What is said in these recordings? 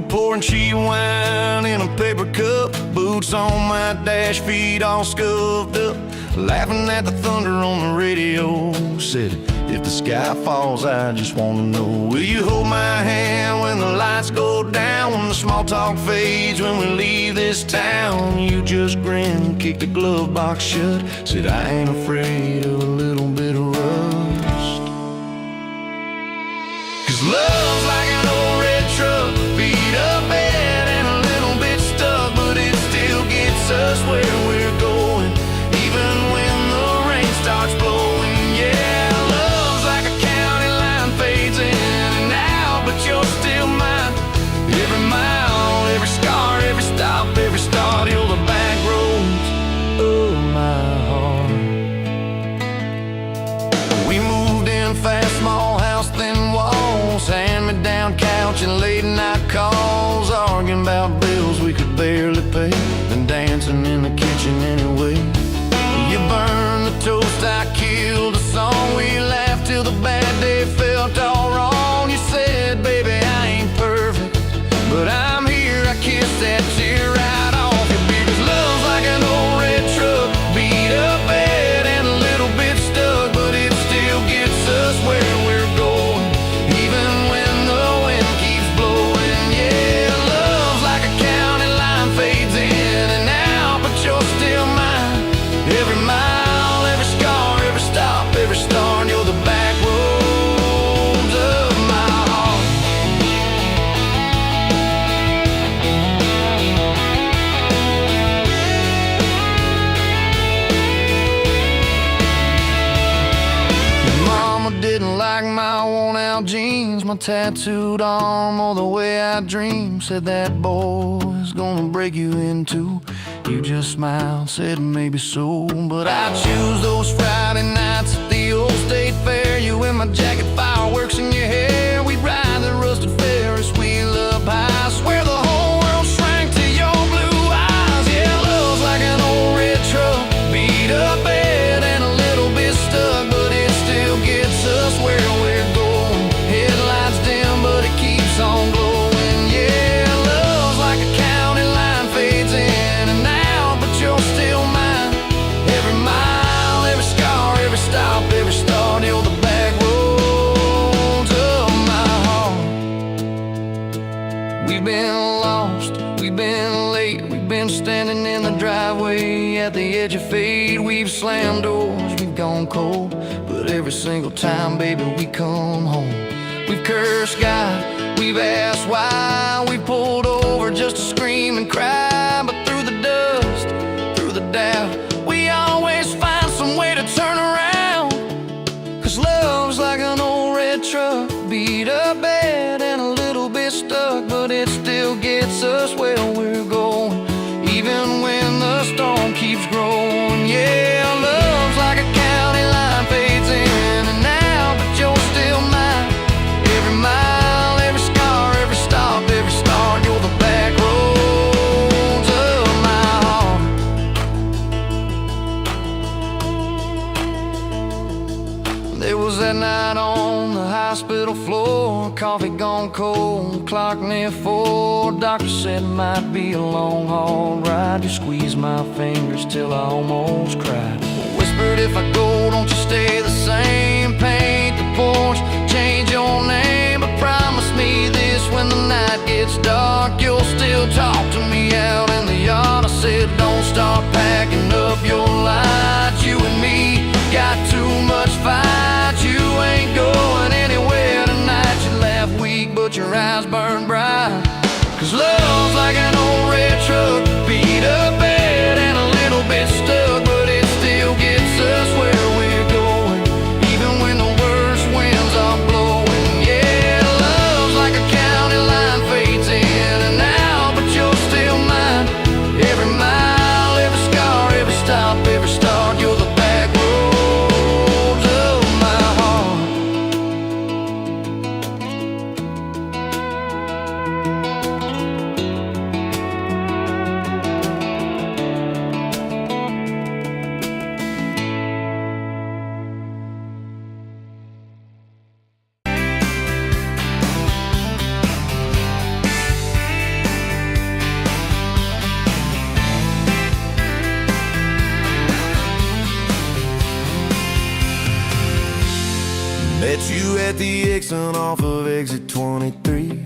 pouring cheap wine in a paper cup, boots on my dash, feet all scuffed up, laughing at the thunder on the radio. Said, if the sky falls, I just wanna know, will you hold my hand when the lights go down, when the small talk fades, when we leave this town? You just grin, kick the glove box shut, said, I ain't afraid of a little bit of rust. 'Cause love's like an old red truck, beat up bad and a little bit stuck, but it still gets us where we're going, even when the rain starts blowing. Yeah, love's like a county line, fades in and out, but you're still mine. Every mile, every scar, every stop, every start, you're the back roads of my heart. We moved in fast, small house, thin walls, hand-me-down couch and late-night calls, arguing about bills we could barely pay, and dancing in the kitchen anyway. You burned the toast, I killed the song, we laughed till the bad day felt all wrong. You said, baby, I ain't perfect, but I'm here, I kissed that tear right off your beard. 'Cause love's like an old red truck, beat up bad and a little bit stuck, but it still gets us where we're going, even when the wind keeps blowing. Yeah, love's like a county line, fades in and out, but you're still mine. Every mile, every scar, every stop, every start, you're the back roads of my heart. Your mama didn't like my worn-out jeans, my tattooed arm, or the way I dream. Said that boy's gonna break you in two. You just smiled, said maybe so, but I choose those Friday nights at the old state fair. You in my jacket, fireworks in your hair. We'd ride the rusted Ferris wheel up high. Swear the whole world shrank to your blue eyes. Yeah, love's like an old red truck, beat up bad and a little bit stuck, but it still gets us where we're going. Headlights dim, but it keeps on glowing. Yeah, love's like a county line, fades in and out, but you're still mine. Every mile, every scar, every stop, every start, you're the back roads of my heart. We've been lost, we've been late, we've been standing in the driveway at the edge of fate. We've slammed doors, we've gone cold, but every single time, baby, we come home. We've cursed God, we've asked why, we pulled over just to scream and cry, but through the dust, through the doubt, we always find some way to turn around. 'Cause love's like an old red truck, beat up bad and a little bit stuck, but it still gets us where we're going, even when the storm keeps growing. Yeah, love's like a county line, fades in and out, but you're still mine. Every mile, every scar, every stop, every start, you're the back roads of my heart. There was that night on the hospital floor, coffee gone cold, clock near 4. Doctor said it might be a long haul ride. You squeezed my fingers till I almost cried. Whispered, if I go, don't you stay the same. Paint the porch, change your name, but promise me this, when the night gets dark, you'll still talk to me out in the yard. I said, don't start packing up your lights. You and me got too much fight. You ain't going anywhere tonight. You laugh weak, but your eyes burn bright. 'Cause love's like an old red truck, beat up bad and a little bit stuck, but it still gets us where we're going, even when the worst winds are blowing. Yeah, love's like a county line, fades in and out, but you're still mine. Every mile, every scar, every stop, every start, you're the back roads of my heart. Met you at the Exxon off of exit 23.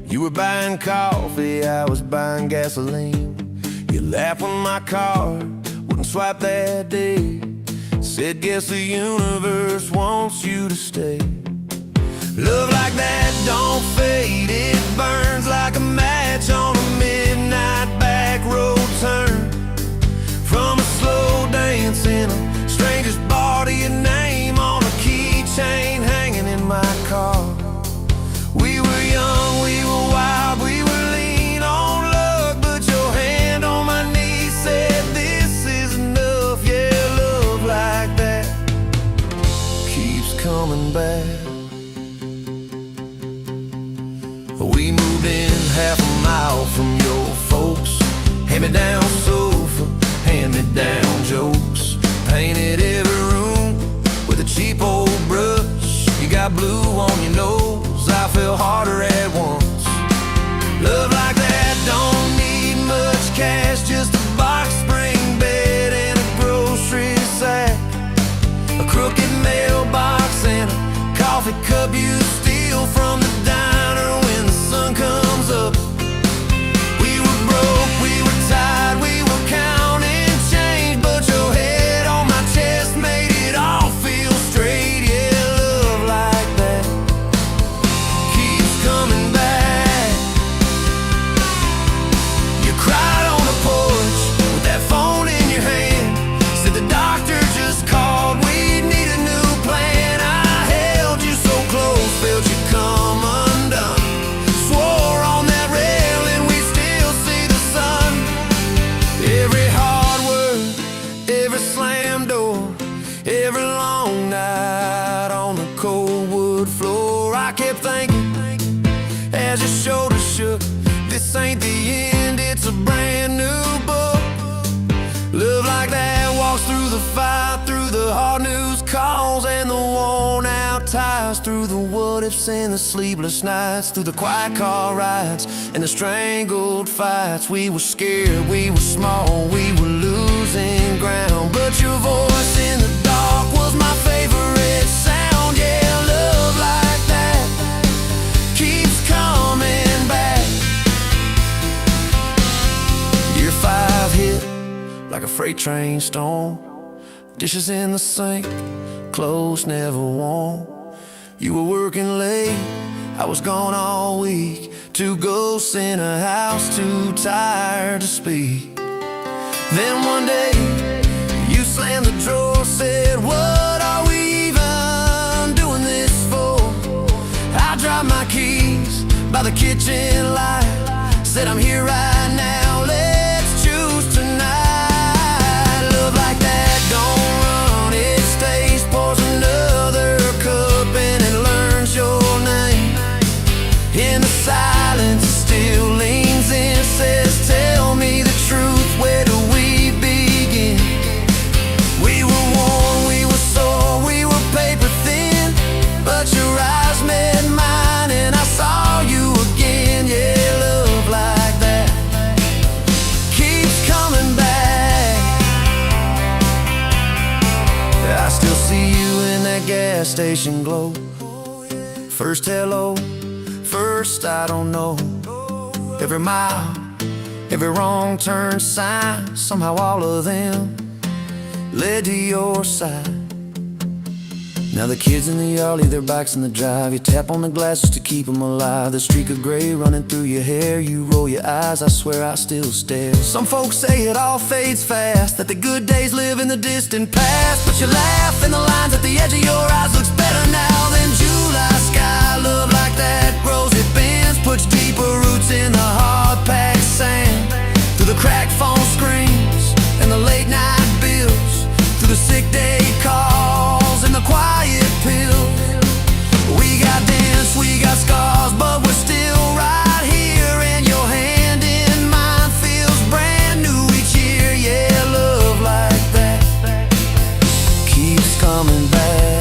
You were buying coffee, I was buying gasoline. You laughed when my card wouldn't swipe that day. Said, guess the universe wants you to stay. Love like that don't fade, it burns like a match on a midnight back road turn. From a slow dance in a stranger's bar to your name on a keychain hanging in my car. We were young, we were wild, we were lean on luck, but your hand on my knee said this is enough. Yeah, love like that keeps coming back. We moved in half a mile from your folks. Hand-me-down sofa, hand-me-down jokes. Painted every room with a cheap old brush. You got blue on your nose, I fell harder at once. Love like that don't need much cash, just a box spring bed and a grocery sack, a crooked mailbox and a coffee cup you steal from the diner when the sun comes up. We were broke, we were tired, we were counting change, but your head on my chest made it all feel straight. Yeah, love like that keeps coming back. You cried on the porch with that phone in your hand. Said the doctor just called, we need a new plan. I held you so close, felt you come undone. Swore on that railing we still see the sun. Every hard word, every slam door, every long night on the cold wood floor. I kept thinking as your shoulders shook, this ain't the end, it's a brand new book. Love like that walks through the fire, through the hard news calls and the worn out tires, through the what ifs and the sleepless nights, through the quiet car rides and the strangled fights. We were scared, we were small, we were losing ground, but your voice in the dark was my favorite sound. Yeah, love like that keeps coming back. Year 5 hit like a freight train storm. Dishes in the sink, clothes never warm. You were working late, I was gone all week. 2 ghosts in a house, too tired to speak. Then one day, you slammed the drawer, said, what are we even doing this for? I dropped my keys by the kitchen light, said I'm here right now, let's choose tonight. Love like that don't run, it stays, pours another cup and it learns your name. In the silence it still leans in, says tell me the truth, where do we begin? We were worn, we were sore, we were paper thin, but your eyes met mine and I saw you again. Yeah, love like that keeps coming back. I still see you in that gas station glow. First hello, first I don't know. Every mile, every wrong turn sign, somehow all of them led to your side. Now the kids in the yard leave their bikes in the drive. You tap on the glasses to keep them alive. The streak of gray running through your hair. You roll your eyes, I swear I still stare. Some folks say it all fades fast, that the good days live in the distant past, but you laugh and the lines at the edge of your eyes looks better now than July sky. Love like that grows, it bends, puts deeper roots in the hard-packed sand. Through the cracked phone screens and the late night bills, through the sick day calls and the quiet pills. We got dents, we got scars, but we're still right here, and your hand in mine feels brand new each year. Yeah, love like that keeps coming back.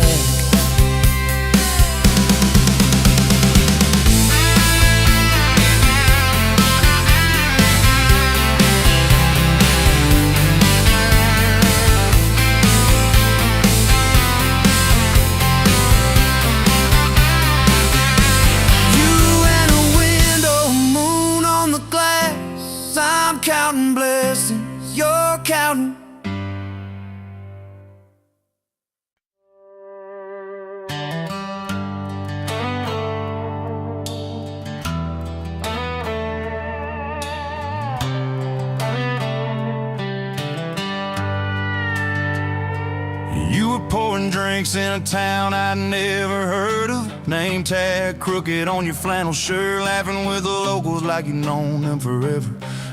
having drinks in a town I'd never heard of. Name tag crooked on your flannel shirt, laughing with the locals like you've known them forever.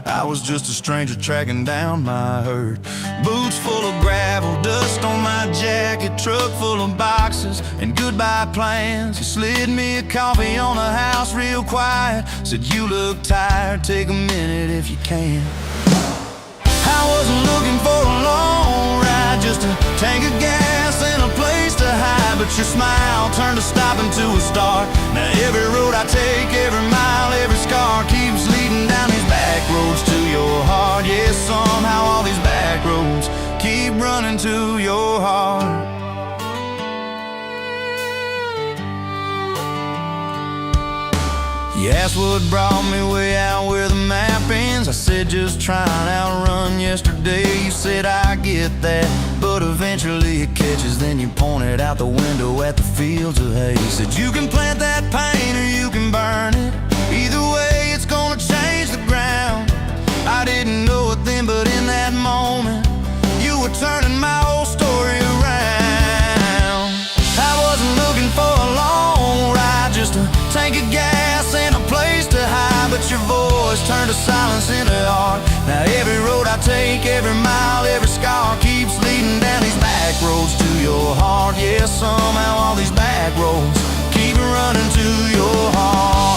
I was just a stranger tracking down my herd. Boots full of gravel, dust on my jacket, truck full of boxes and goodbye plans. You slid me a coffee on the house real quiet, said you look tired, take a minute if you can. I wasn't looking for a long ride, just a tank of gas and a place to hide. But your smile turned a stop into a start. Now every road I take, every mile, every scar keeps leading down these back roads to your heart. Yeah, somehow all these back roads keep running to your heart. You asked what brought me way out where the map ends. I said just trying to outrun yesterday. You said I get that, but eventually it catches. Then you pointed out the window at the fields of hay. You said you can plant that pain or you can burn it. Either way it's gonna change the ground. I didn't know it then, but in that moment you were turning my whole story around. I wasn't looking for a long ride, just a tank of gas and a place to hide. But your voice turned a silence into art. Now every road I take, every mile, every scar keeps leading down these back roads to your heart. Yeah, somehow all these back roads keep running to your heart.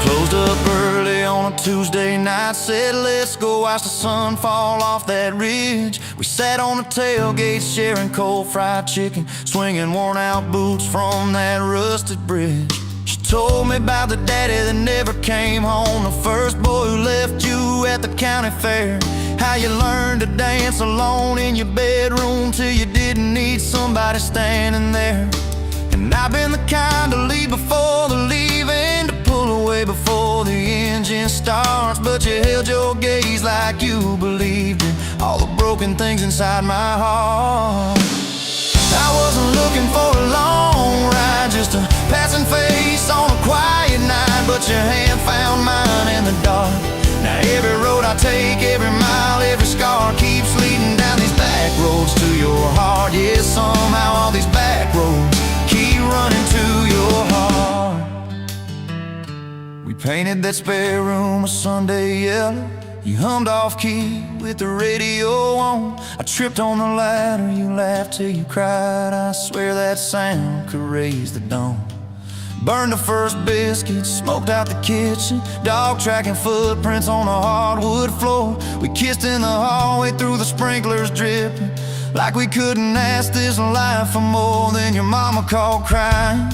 Closed up early on a Tuesday night, said let's go watch the sun fall off that ridge. We sat on the tailgate sharing cold fried chicken, swinging worn out boots from that rusted bridge. She told me about the daddy that never came home, the first boy who left you at the county fair. How you learned to dance alone in your bedroom till you didn't need somebody standing there. And I've been the kind to leave before the leaving, to pull away before the engine starts. But you held your gaze like you believed in all the broken things inside my heart. I wasn't looking for a long ride, just a passing face on a quiet night. But your hand found mine in the dark. Now every road I take, every mile, every scar keeps leading down these back roads to your heart. Yeah, somehow all these back roads keep running to your heart. We painted that spare room a Sunday yellow. You hummed off key with the radio on. I tripped on the ladder, you laughed till you cried. I swear that sound could raise the dawn. Burned the first biscuit, smoked out the kitchen, dog tracking footprints on the hardwood floor. We kissed in the hallway through the sprinklers dripping, like we couldn't ask this life for more. Than your mama called crying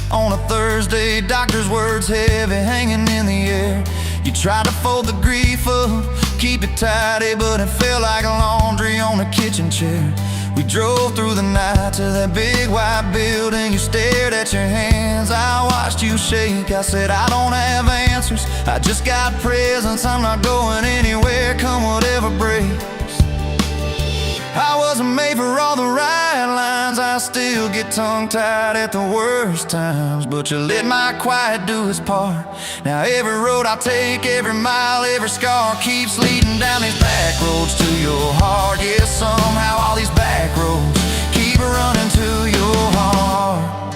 on a Thursday, doctor's words heavy hanging in the air. You tried to fold the grief up, keep it tidy, but it felt like laundry on a kitchen chair. We drove through the night to that big white building. You stared at your hands, I watched you shake. I said I don't have answers, I just got presents. I'm not going anywhere, come whatever breaks. I wasn't made for all the right lines, I still get tongue-tied at the worst times. But you let my quiet do its part. Now every road I take, every mile, every scar keeps leading down these back roads to your heart. Yeah, somehow all these back roads keep running to your heart.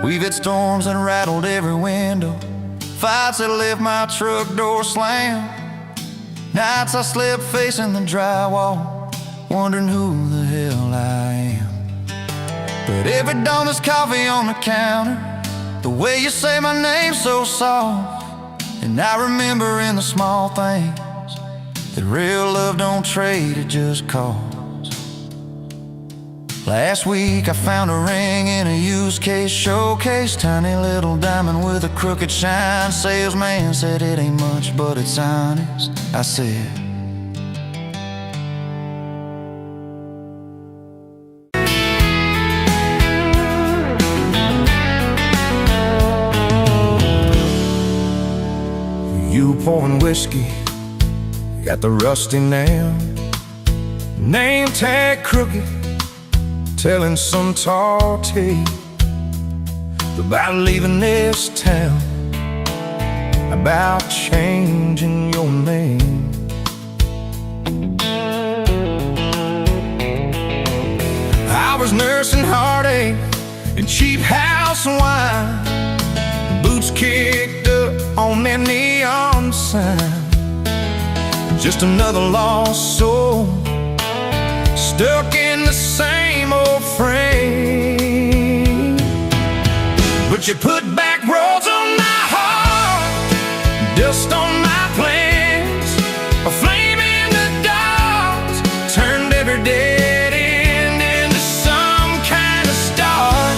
We've had storms that rattled every window, fights that left my truck door slammed. Nights I slept facing the drywall, wondering who the hell I am. But every dawn there's coffee on the counter, the way you say my name so soft. And I remember in the small things that real love don't trade, it just costs. Last week I found a ring in a used case showcase, tiny little diamond with a crooked shine. Salesman said it ain't much, but it's honest. I said, you pouring whiskey, got the rusty nail, name tag crooked, telling some tall tale. about leaving this town, about changing your name. I was nursing heartache and cheap house wine, boots kicked up on that neon sign. Just another lost soul, stuck in the same old frame. But you put back roads on my heart, dust on my plans, a flame in the dark, turned every dead end into some kind of start.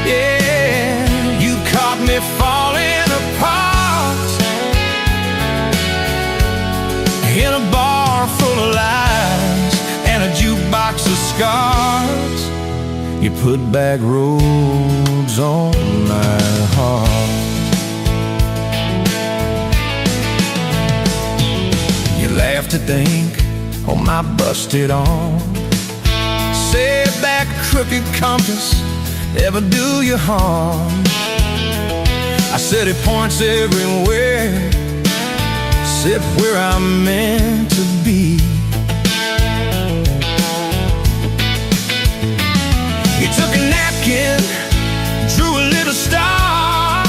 Yeah, you caught me falling apart in a bar full of lies and a jukebox of scars. You put back roads on my heart. You laughed to think on my busted arm, said that crooked compass ever do you harm. I said it points everywhere, except where I'm meant to be. You took a napkin, drew a little star,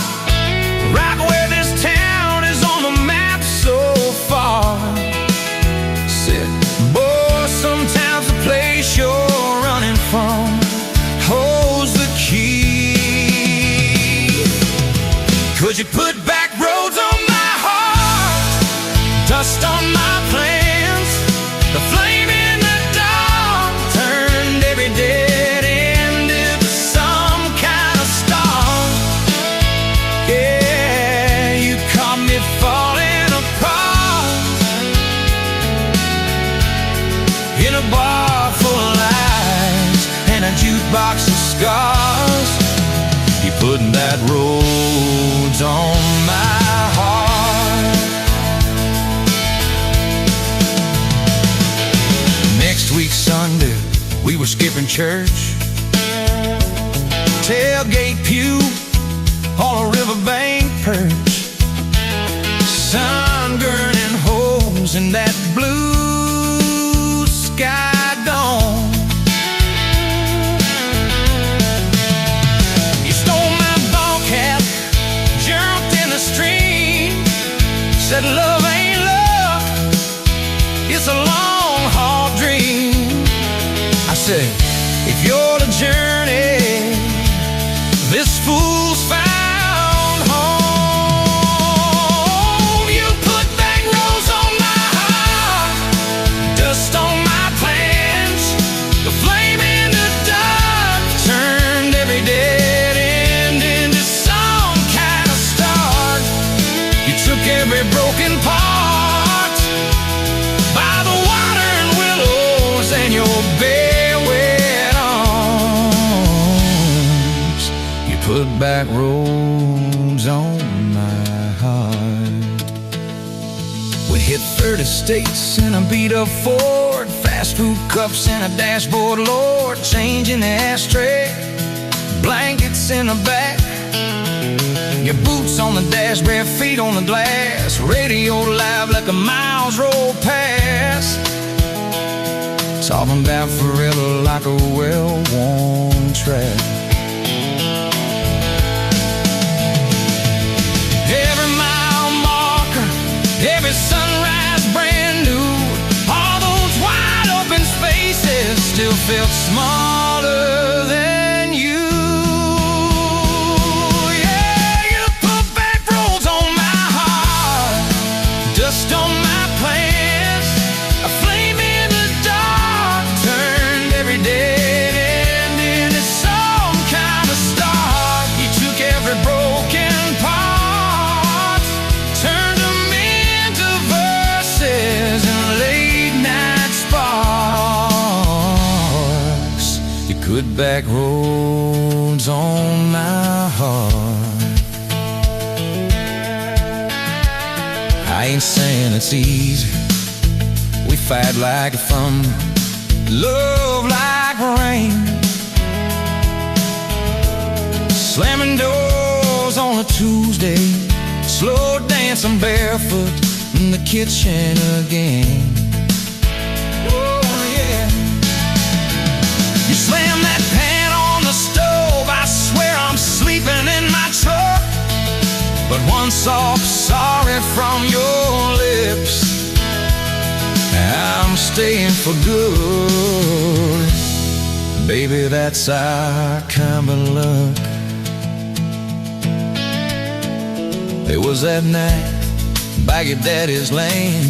right where this town is on the map so far. Said, boy, sometimes the place you're running from holds the key. 'Cause you put back roads on my heart, dust on my plans, the flame in the dark, turned every dead end into some kind of star. Yeah, you caught me falling apart in a bar full of lies and a jukebox of scars. You put that roads on my heart. Next week Sunday, we were skipping church, tailgate pew on a riverbank perch, sun burning holes in that blue sky dome. You stole my ball cap, jumped in the stream, said love ain't love, it's a long haul dream. I said, if you're the journey, this fool's found home. You put back roads on my heart, dust on my plans, the flame in the dark, turned every dead end into some kind of start. You took every broken part by the water and willows and your bare wet arms. You put back roads on my heart. We hit 30 states in a beat-up Ford, fast food cups in a dashboard, Lord, change in the ashtray, blankets in the back, your boots on the dash, bare feet on the glass, radio live like a miles roll past, talking about forever like a well-worn track. Every mile marker, every sunrise brand new, all those wide open spaces still felt smaller than you. Yeah, you put back roads on my heart, dust on my plans, a flame in the dark, turned every dead end into some kind of start. You took every broken part, turned them into verses and late night sparks. You put back roads on my heart. I ain't saying it's easy. We fight like thunder, love like rain. slamming doors on a Tuesday, slow dancing barefoot in the kitchen again. Oh yeah. You slam that pan on the stove, I swear I'm sleeping in my truck. But one soft sorry from your lips, I'm staying for good. Baby, that's our kind of luck. It was that night by your daddy's land.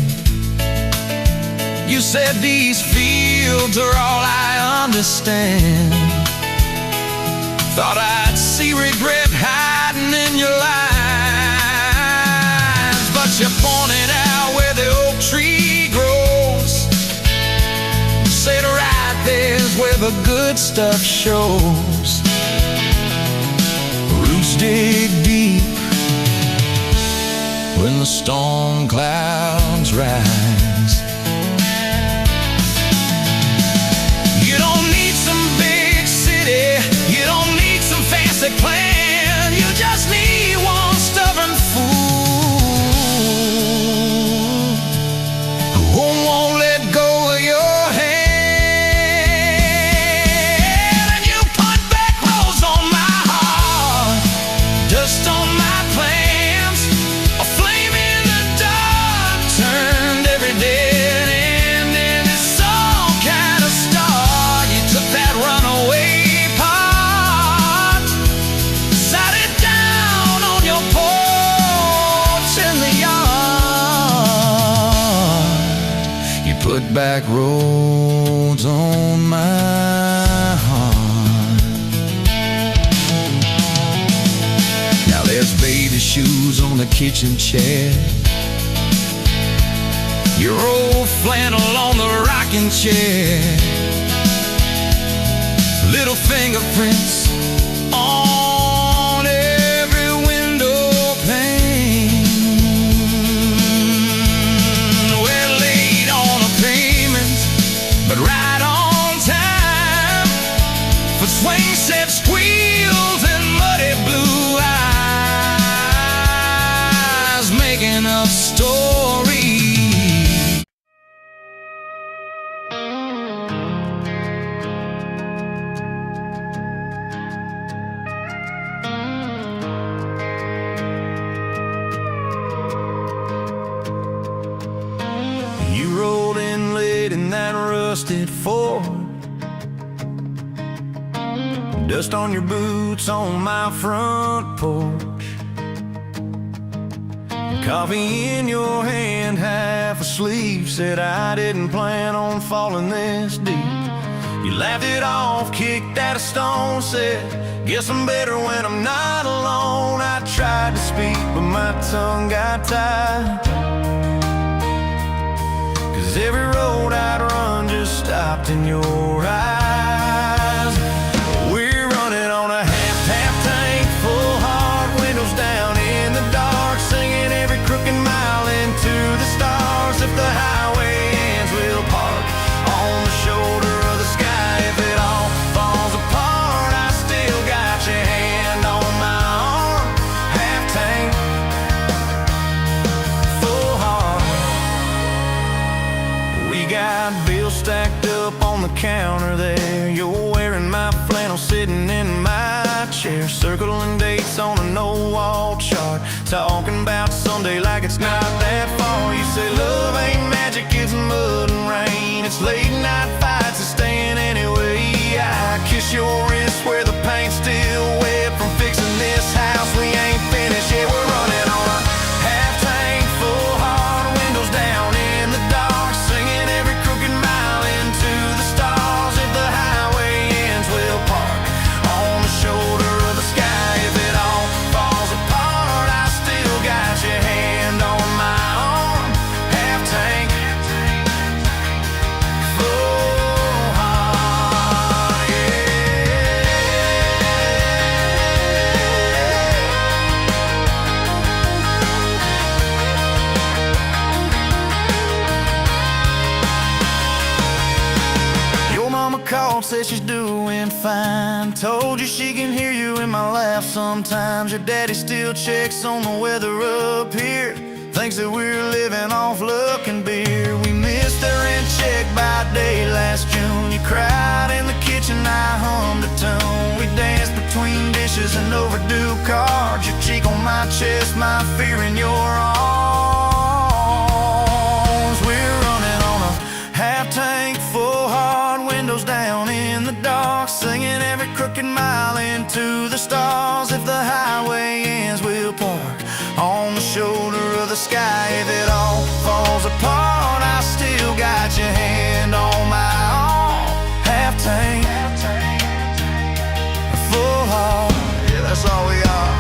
You said these fields are all I understand. Thought I'd see regret hiding in your lines, but you pointed out where the oak tree grows. Said right there's where the good stuff shows. Roots dig deep when the storm clouds rise. You don't need some big city, you don't need some fancy plan. You just need one stubborn fool who won't let go of your hand. And you put back roads on my heart, dust on my plans, a flame in the dark turned every dead end into some kind of star. You took that runaway part, sat it down on your porch in the yard. You put back roads on my heart. Now there's baby shoes on the kitchen chair, your old flannel on the rocking chair, little fingerprints on every window pane. We're late on a payment, but right on time for swing set squeals and muddy blue eyes, making up stories. You rolled in late in that rusted Ford, dust on your boots on my front porch, coffee in your hand, half asleep. Said I didn't plan on falling this deep. You laughed it off, kicked at a stone, said, guess I'm better when I'm not alone. I tried to speak, but my tongue got tied, 'cause every road I'd run just stopped in your eyes. We're running on a half tank, full heart, windows down in the dark, singing every crooked mile into the stars. If the highway ends, we'll park on the shoulder of the sky. If it all falls apart, I still got your hand on my arm. Half tank, full heart. We got bills stacked up on the counter there. You're wearing my flannel, sitting in my chair, circling dates on a no-wall chart, talking about Sunday like it's not that far. You say love ain't magic, it's mud and rain, it's late night fights and staying anyway. I kiss your wrist where the paint's still wet from fixing this house. We ain't finished yet. We're running on a half tank, full heart, windows down in the dark, singing every crooked mile into the stars. If the highway ends, we'll park on the shoulder of the sky. If it all falls apart, I still got your hand on my arm. Half tank, full called, said she's doing fine. Told you she can hear you in my laugh sometimes. Your daddy still checks on the weather up here. Thinks that we're living off luck and beer. We missed the rent check by day last June. You cried in the kitchen, I hummed a tune. We danced between dishes and overdue cards. Your cheek on my chest, my fear in your arms. We're running on a half tank full, hard windows down in the dark, singing every crooked mile into the stars. If the highway ends, we'll park on the shoulder of the sky. If it all falls apart, I still got your hand on my arm. Half tank, full heart, yeah, that's all we are.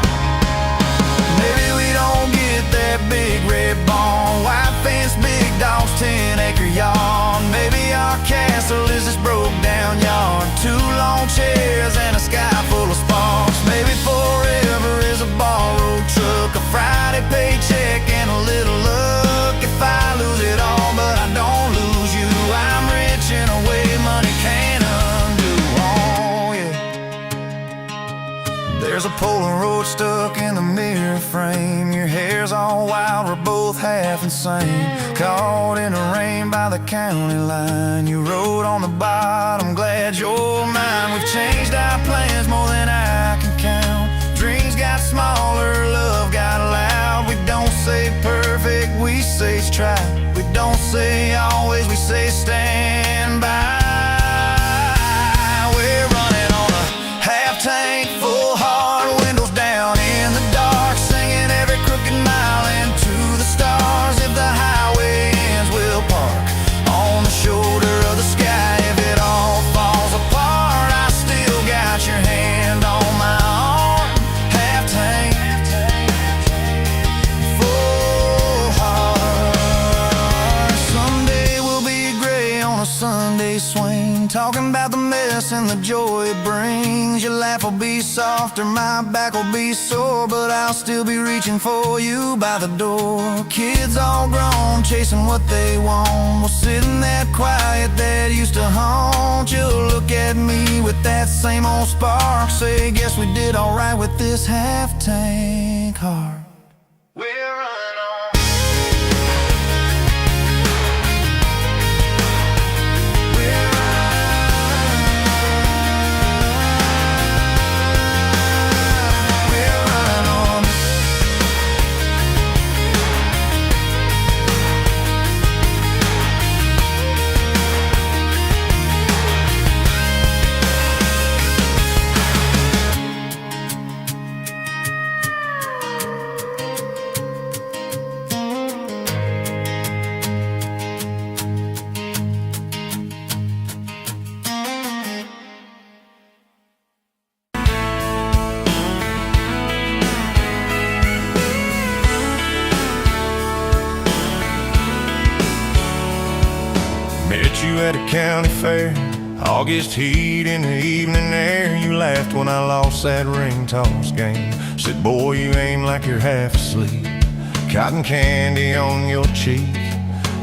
Maybe we don't get that big red barn, white fence, big dogs, 10-acre yard. Maybe our castle is this broke down yard, 2 long chairs and a sky full of sparks. Maybe forever is a borrowed truck, a Friday paycheck and a little luck. If I lose it all but I don't lose you, I'm rich in a way money can't undo. Oh yeah. There's a Polaroid stuck in the mirror frame. Your hair's all wild, we're both half insane. Caught in the rain by the county line. You wrote on the bottom, glad you're mine. We've changed our plans more than I can count. Dreams got smaller, love got loud. We don't say perfect, we say try. We don't say always, we say stand by. We're running on a half tank full, hard windows down in the dark, singing every crooked mile into the stars. If the highway ends, we'll park on the shoulder of the sky. If it all falls apart, I still got your hand on my arm. Half tank, full heart. Someday we'll be gray on a Sunday swing, talking about the mess and the joy it brings. Your laugh will be softer, my back will be sore, but I'll still be reaching for you by the door. Kids all grown, chasing what they want. We'll sit in that quiet that used to haunt. You'll look at me with that same old spark, say, guess we did alright with this half tank heart. We're running on. We're running on. Met you at a county fair, August heat in the evening air. You laughed when I lost that ring toss game. Said, boy, you aim like you're half asleep. Cotton candy on your cheek.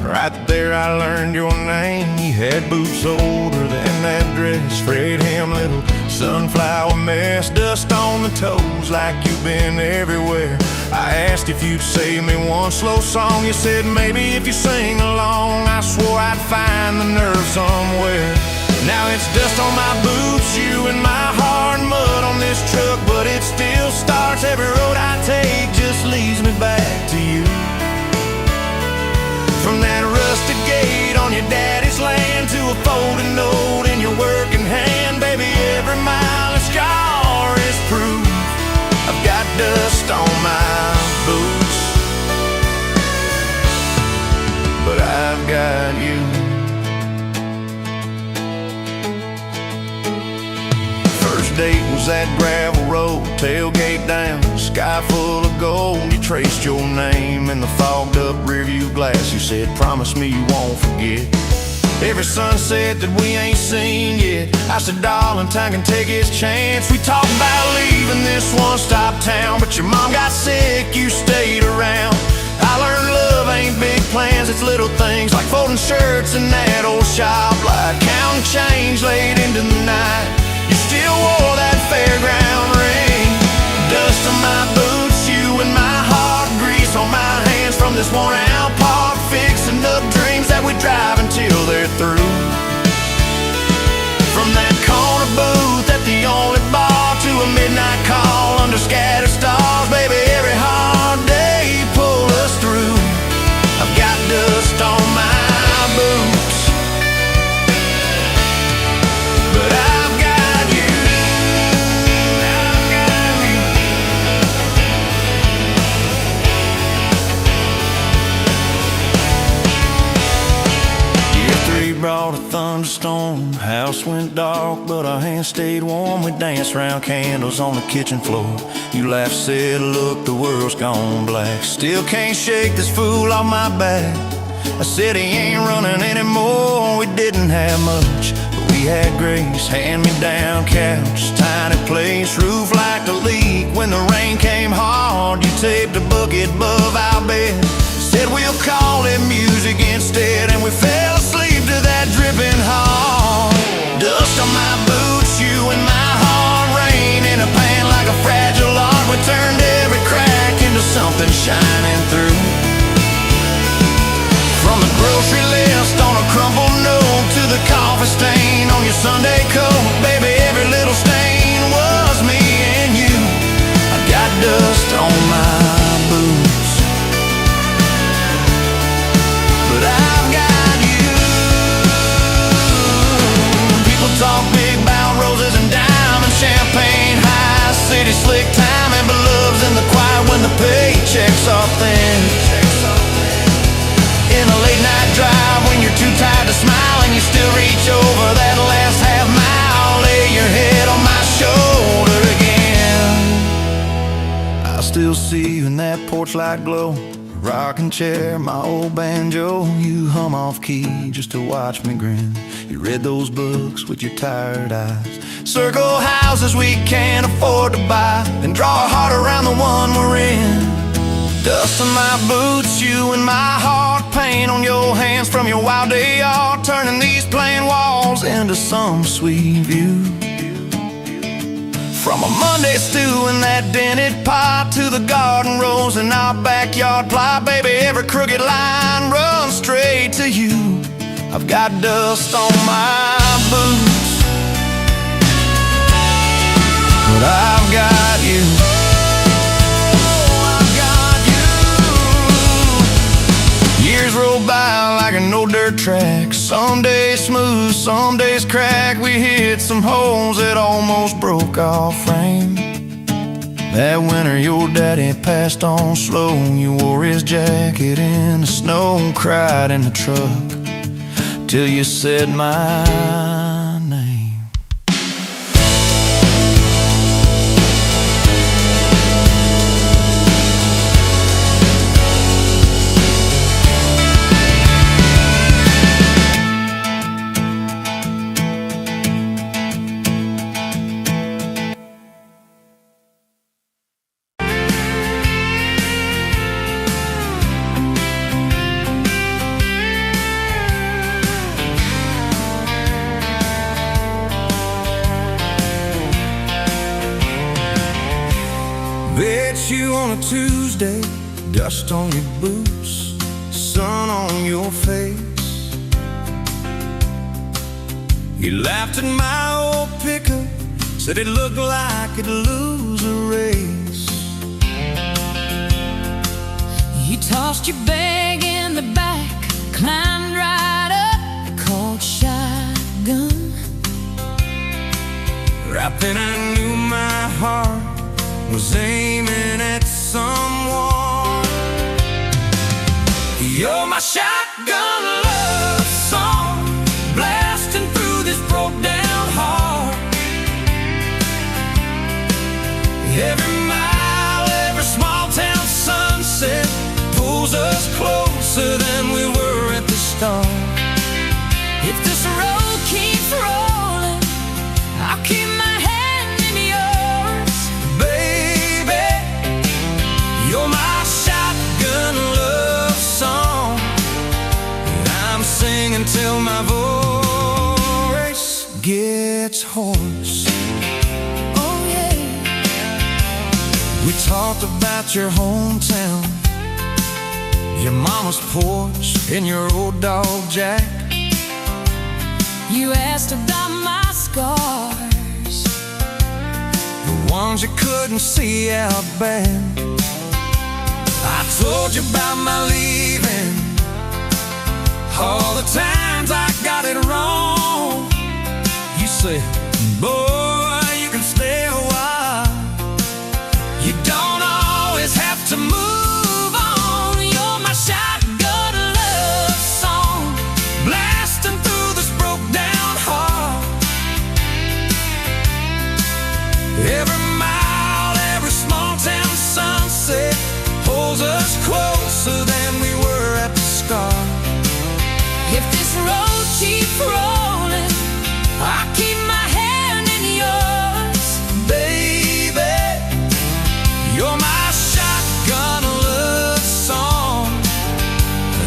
Right there I learned your name. You had boots older than that dress, Fred Hem, little sunflower mess. Dust on the toes like you've been everywhere. I asked if you'd save me one slow song. You said maybe if you sing along. I swore I'd find the nerve somewhere. Now it's dust on my boots, you and my heart, mud on this truck, but it still starts. Every road I take just leads me back to you. From that rusted gate on your daddy's land to a folded note in your working hand, baby, every mile a scar is proof. I've got dust on my boots, but I've got you. First date was that gravel road, tailgate down, sky full of gold. You traced your name in the fogged up rearview glass. You said, promise me you won't forget every sunset that we ain't seen yet. I said, darling, time can take its chance. We talked about leaving this one-stop town, but your mom got sick, you stayed around. I learned love ain't big plans, it's little things like folding shirts in that old shop, like counting hadn't changed late into the night. You still wore that fairground ring. Dust on my boots, you and my heart, grease on my hands from this worn out park, fixing up dreams that we drive until they're through. From that corner booth at the only bar to a midnight call under scattered stars, baby, every hard day pulled us through. I've got dust on my boots, but I've got you. I've got you. Year 3 brought a thunderstorm. House went dark, but our hands stayed warm. We danced round candles on the kitchen floor. You laughed, said, look, the world's gone black. Still can't shake this fool off my back. I said he ain't running anymore. We didn't have much, but we had grace. Hand-me-down couch, tiny place, roof like a leak. When the rain came hard, you taped a bucket above our bed. Said we'll call it music instead, and we fell asleep to that dripping heart. Dust on my boots, you and my heart, rain in a pan like a fragile art. We turned every crack into something shining through. From the grocery list on a crumpled note to the coffee stain on your Sunday coat, baby, every little stain was me and you. I got dust on my boots, but I've got you. People talk big about roses and diamonds, champagne, high city slick timing, but love's in the quiet when the paychecks are thin. In a late night drive when you're too tired to smile and you still reach over that last half mile, lay your head on my shoulder again. I still see you in that porch light glow, rocking chair, my old banjo. You hum off key just to watch me grin. You read those books with your tired eyes. Circle houses we can't afford to buy, then draw a heart around the one we're in. Dust on my boots, you and my heart, paint on your hands from your wild day art, turning these plain walls into some sweet view. From a Monday stew in that dented pot to the garden rose in our backyard plot, baby, every crooked line runs straight to you. I've got dust on my boots, but I've got you. Years roll by like an old dirt track. Some days smooth, some days crack. We hit some holes that almost broke our frame. That winter your daddy passed on slow. You wore his jacket in the snow, cried in the truck till you said my name. Bet you on a Tuesday, dust on your boots, sun on your face. You laughed at my old pickup, said it looked like it'd lose a race. You tossed your bag in the back, climbed right up, called shotgun. Right then I knew my heart was aiming at someone. You're my shotgun love song, blasting through this broke down heart. Every mile, every small town sunset pulls us closer than we were at the start. If this road keeps rolling, I'll keep my hand in yours. Baby, you're my shotgun love song, and I'm singing till my voice gets hoarse. Oh yeah. We talked about your hometown, your mama's porch, and your old dog Jack. You asked about my scars, The ones you couldn't see out back. I told you about my leaving, all the times I got it wrong. You said, boy, you can stay a while. You don't always have to move on. You're my shotgun love song, blasting through this broke down heart. Every mile, every small town sunset holds us closer than we were at the start. if this road keeps rolling, I keep my hand in yours. Baby, you're my shotgun love song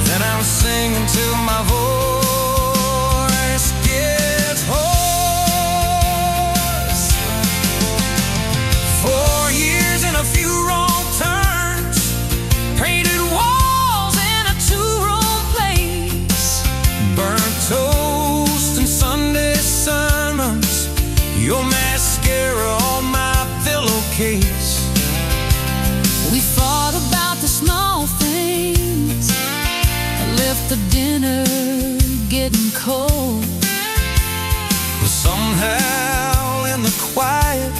that I'm singing till my voice gets hoarse. 4 years and a few wrong turns, painted walls in a two-room place, burnt toast and Sunday sermons, your mascara on my pillowcase. We fought about the small things, left the dinner getting cold. But somehow in the quiet,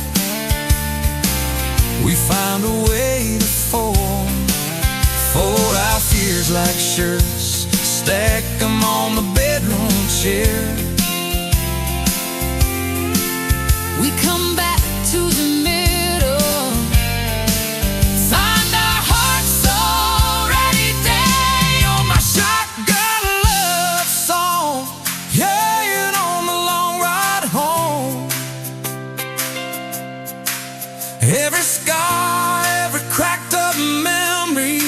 we found a way to fold our fears like shirts, stack them on the bedroom chair. We come back to the middle, find our hearts already dead. You're my shotgun love song, yeah, and on the long ride home. Every scar, every cracked up memory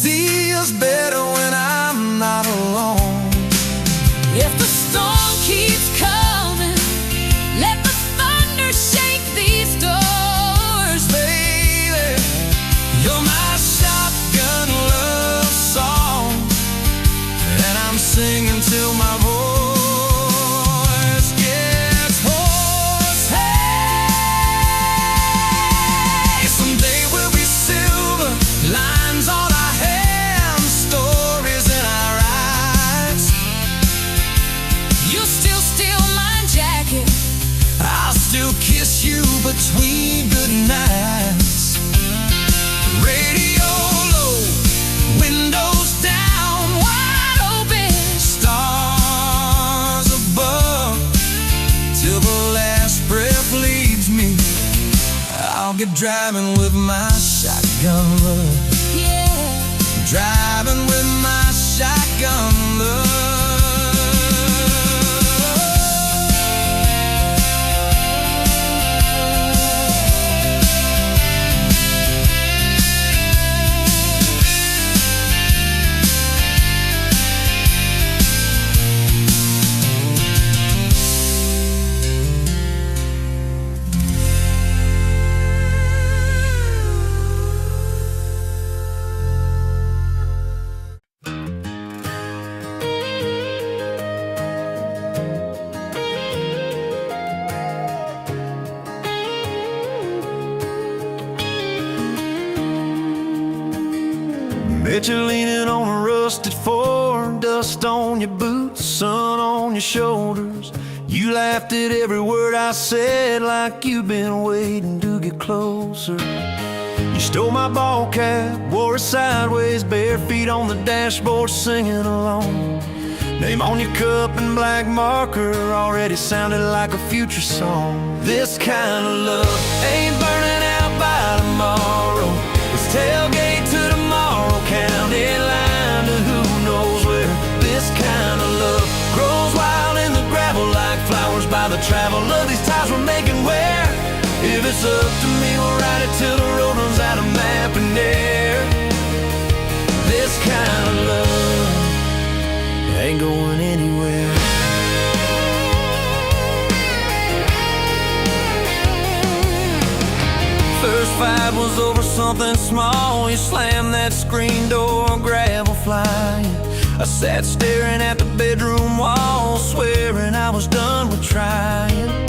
feels better when I'm not alone. If the storm keeps coming, let the thunder shake these doors. Baby, you're my shotgun love song, and I'm singing till my voice gets hoarse. Hey, someday we'll be silver, lines on our hands, stories in our eyes. You still steal my jacket, I'll still kiss you between good nights. Radio low, windows down, wide open. stars above, till the last breath leaves me. I'll get driving with my shotgun love, Yeah. driving with my shotgun love. Bet you're leaning on a rusted Ford, dust on your boots, sun on your shoulders. You laughed at every word I said like you've been waiting to get closer. You stole my ball cap, wore it sideways, bare feet on the dashboard singing along. Name on your cup in black marker already sounded like a future song. This kind of love ain't burning out by tomorrow. It's tailgate to tomorrow, county line to who knows where. This kind of love grows wild in the gravel like flowers by the travel of these ties we're making where. If it's up to me, we'll ride it till the road runs out of map and air. This kind of love ain't going anywhere. fight was over something small. You slammed that screen door, gravel flying. I sat staring at the bedroom wall, swearing I was done with trying.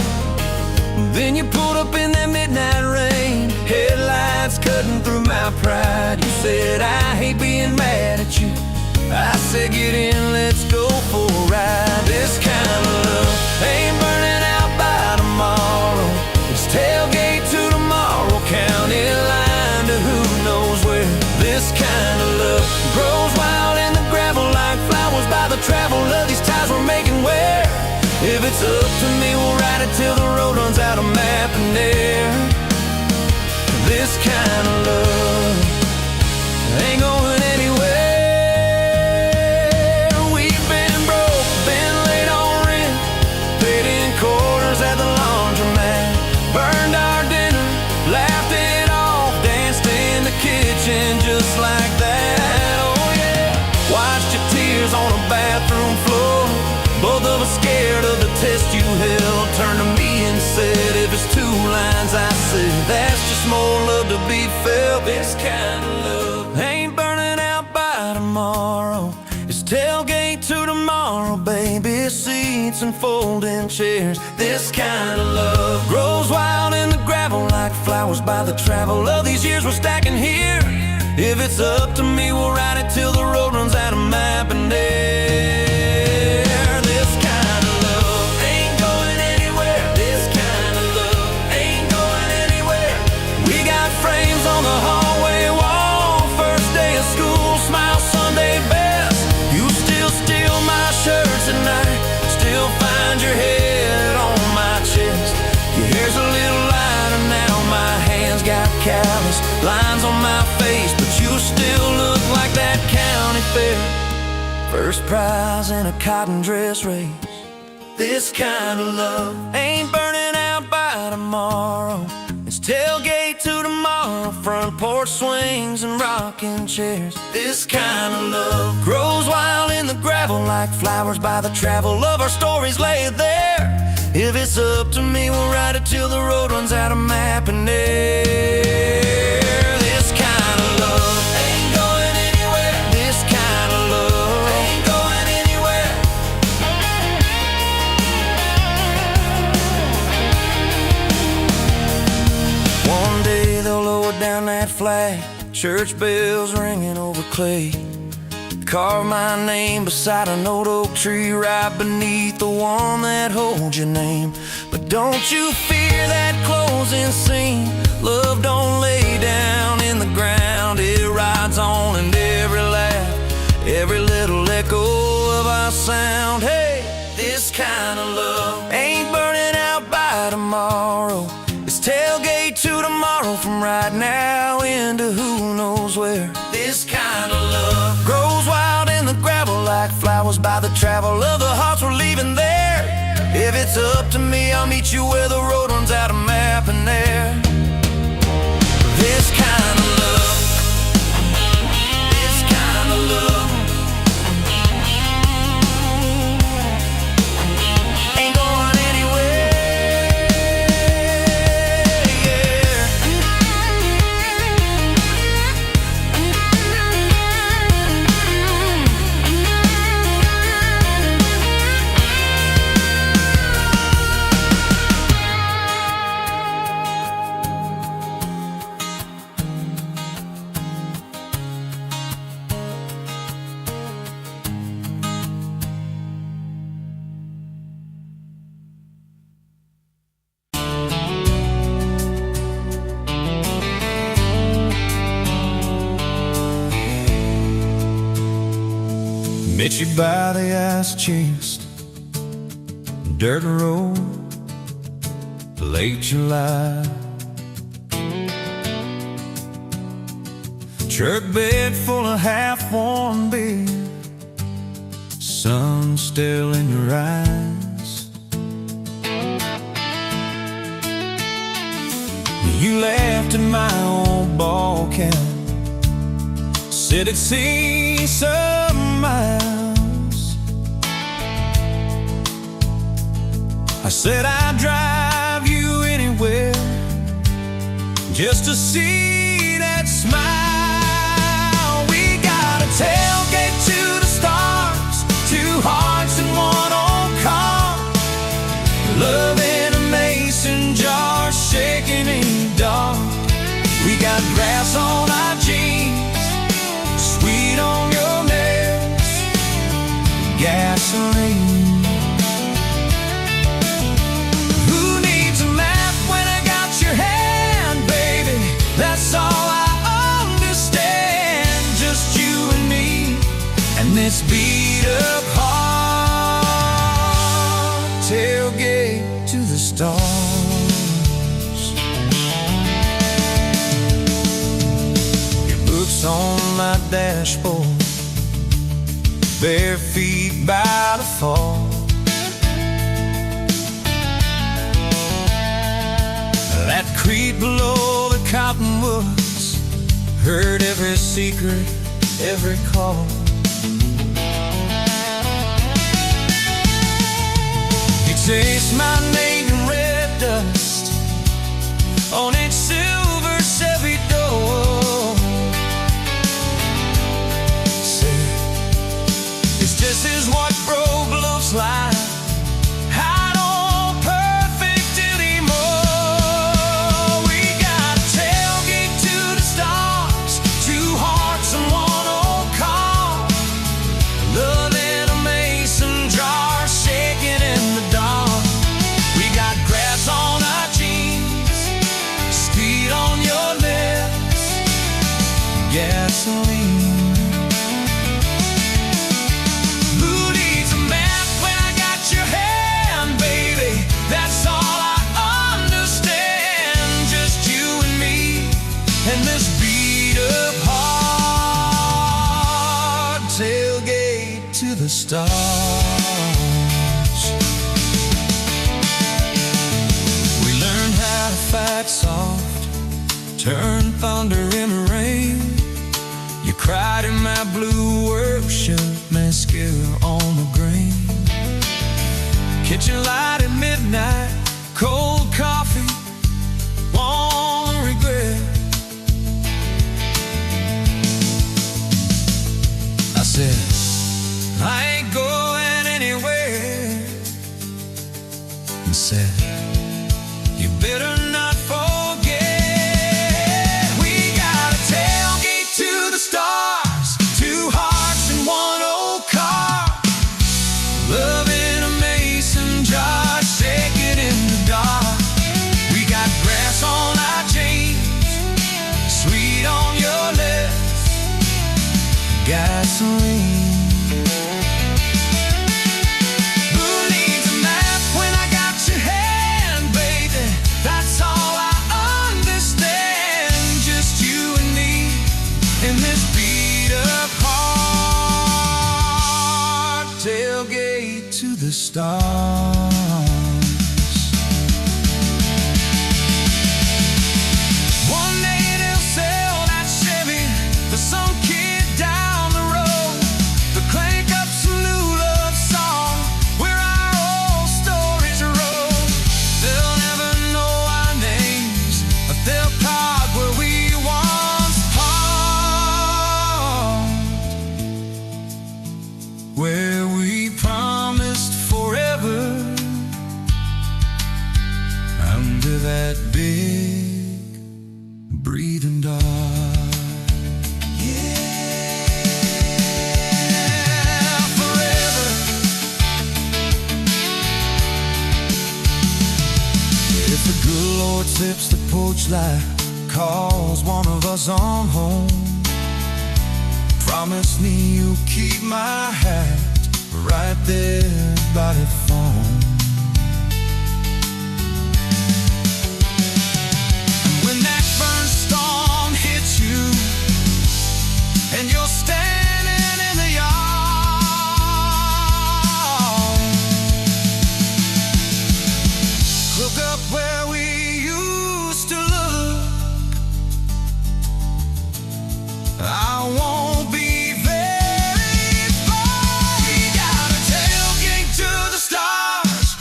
Then you pulled up in that midnight rain, headlights cutting through my pride. You said, I hate being mad at you. I said, get in, let's go for a ride. This kind of love ain't burning out by tomorrow. It's tailgate to tomorrow, county line to who knows where. This kind of love grows wild in the gravel like flowers by the travel of these ties we're making where. If it's up to me, we'll ride it till the road runs out of map and air. This kind of love ain't going anywhere. We've been broke, been late on rent, paid in quarters at the laundromat, burned our dinner, laughed it off, danced in the kitchen just like that. Oh yeah, watched your tears on a bathroom floor. Both of us scared of the test you held. Turned to me and said, if it's two lines I said, that's just more love to be felt. This kind of love ain't burning out by tomorrow. It's tailgate to tomorrow, baby seats and folding chairs. This kind of love grows wild in the gravel like flowers by the travel of these years we're stacking here. If it's up to me, we'll ride it till the road runs out of map and air. On the hallway wall, first day of school, smile Sunday best. You still steal my shirts at night, still find your head on my chest. Your hair's a little lighter now, my hands got callous lines on my face, but you still look like that county fair. First prize in a cotton dress race. This kind of love ain't burning out by tomorrow. It's tailgate to tomorrow, front porch swings and rocking chairs. This kind of love grows wild in the gravel like flowers by the travel of our stories laid there. If it's up to me, we'll ride it till the road runs out of map and air. This kind of love ain't going anywhere. This kind of love ain't going anywhere. One day they'll lower down that flag, church bells ringing over clay. Carve my name beside an old oak tree right beneath the one that holds your name. But don't you fear that closing scene. Love don't lay down in the ground. It rides on in every laugh, every little echo of our sound. Hey, this kind of love ain't burning out by tomorrow. It's tailgate to tomorrow, from right now into who knows where. This kind of love grows wild in the gravel like flowers by the travel of the hearts we're leaving there. If it's up to me, I'll meet you where the road runs out of map and air. This kind of love, this kind of love ain't going anywhere, yeah. Met you by the ice chest, dirt road, late July. Truck bed full of half-warm beer, sun still in your eyes. You laughed at my old ball cap, said it'd see some miles. I said I'd drive you anywhere, just to see that smile. We got a tailgate to the stars, two hearts in one old car, love in a mason jar, shaking in the dark. We got grass on our jeans, sweet on your lips, gasoline. Who needs a map when I got your hand, baby? That's all I understand. Just you and me, and this beat up heart, tailgate to the stars. Your books on my dashboard, bare feet by the fall. That creek below the cottonwoods, heard every secret, every call. He tastes my name in red dust on its silver Chevy door. This is what broke looks like. I don't perfect anymore. We got a tailgate to the stars, two hearts in one old car, love in a mason jar, shaking in the dark. We got grass on our jeans, speed on your lips, gasoline. And this beat up heart, tailgate to the stars. We learned how to fight soft, turn thunder into rain. You cried in my blue worship, mascara on the grain. Kitchen light at midnight, cold coffee, warm regret. I ain't going anywhere. And said, you better not forget. We got a tailgate to the stars, two hearts in one old car, love in a mason jar, shaking in the dark. We got grass on our jeans, sweet on your lips, gasoline. Who needs a map when I got your hand, baby? That's all I understand. Just you and me in this beat up heart, tailgate to the stars. One day they'll sell that Chevy for some kid down the road, to crank up some new love song where our old stories roll. They'll never know our names, but they'll carve where we once paused, where we promised forever under that big breathing dog. If the good Lord sips the porch light, calls one of us on home, promise me you'll keep my hat right there by the phone. And when that burn storm hits you and you're standing in the yard, look up where we used to look. I won't be very far. We got a tailgate to the stars,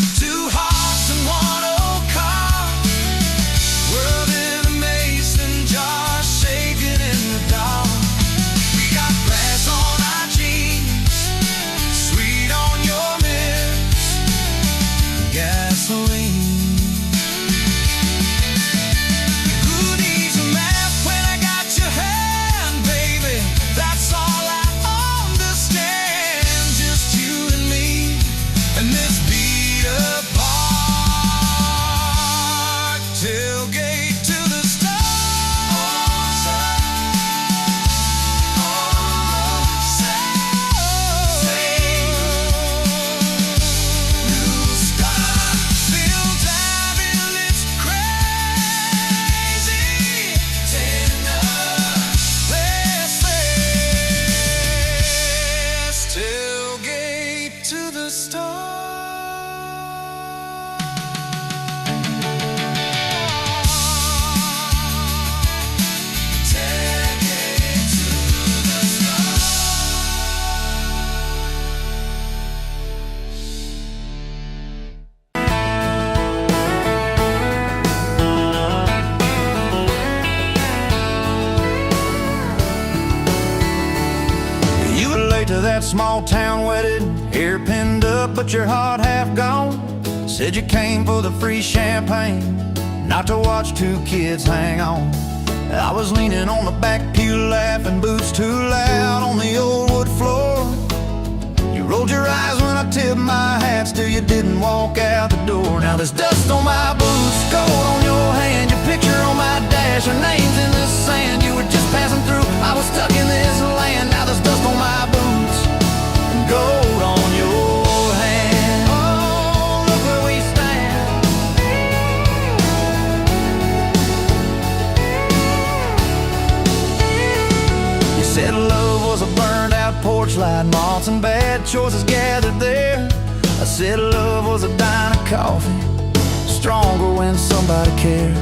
gasoline. Who needs a map when I got your hand, baby? That's all I understand. Just you and me and this beat up heart. Tailgate to the to that small town wedding, hair pinned up but your heart half gone. Said you came for the free champagne, not to watch two kids hang on. I was leaning on the back pew laughing, boots too loud on the old wood floor. You rolled your eyes when I tipped my hat, still you didn't walk out the door. Now there's dust on my boots, gold on your hand, your picture on my dash, your name's in the sand. You were just passing through, I was stuck in this land. Now there's dust on my boots, gold on your hand. Oh, look where we stand. You said love was a burned out porch light, moths and bad choices gathered there. I said love was a dime of coffee, stronger when somebody cared.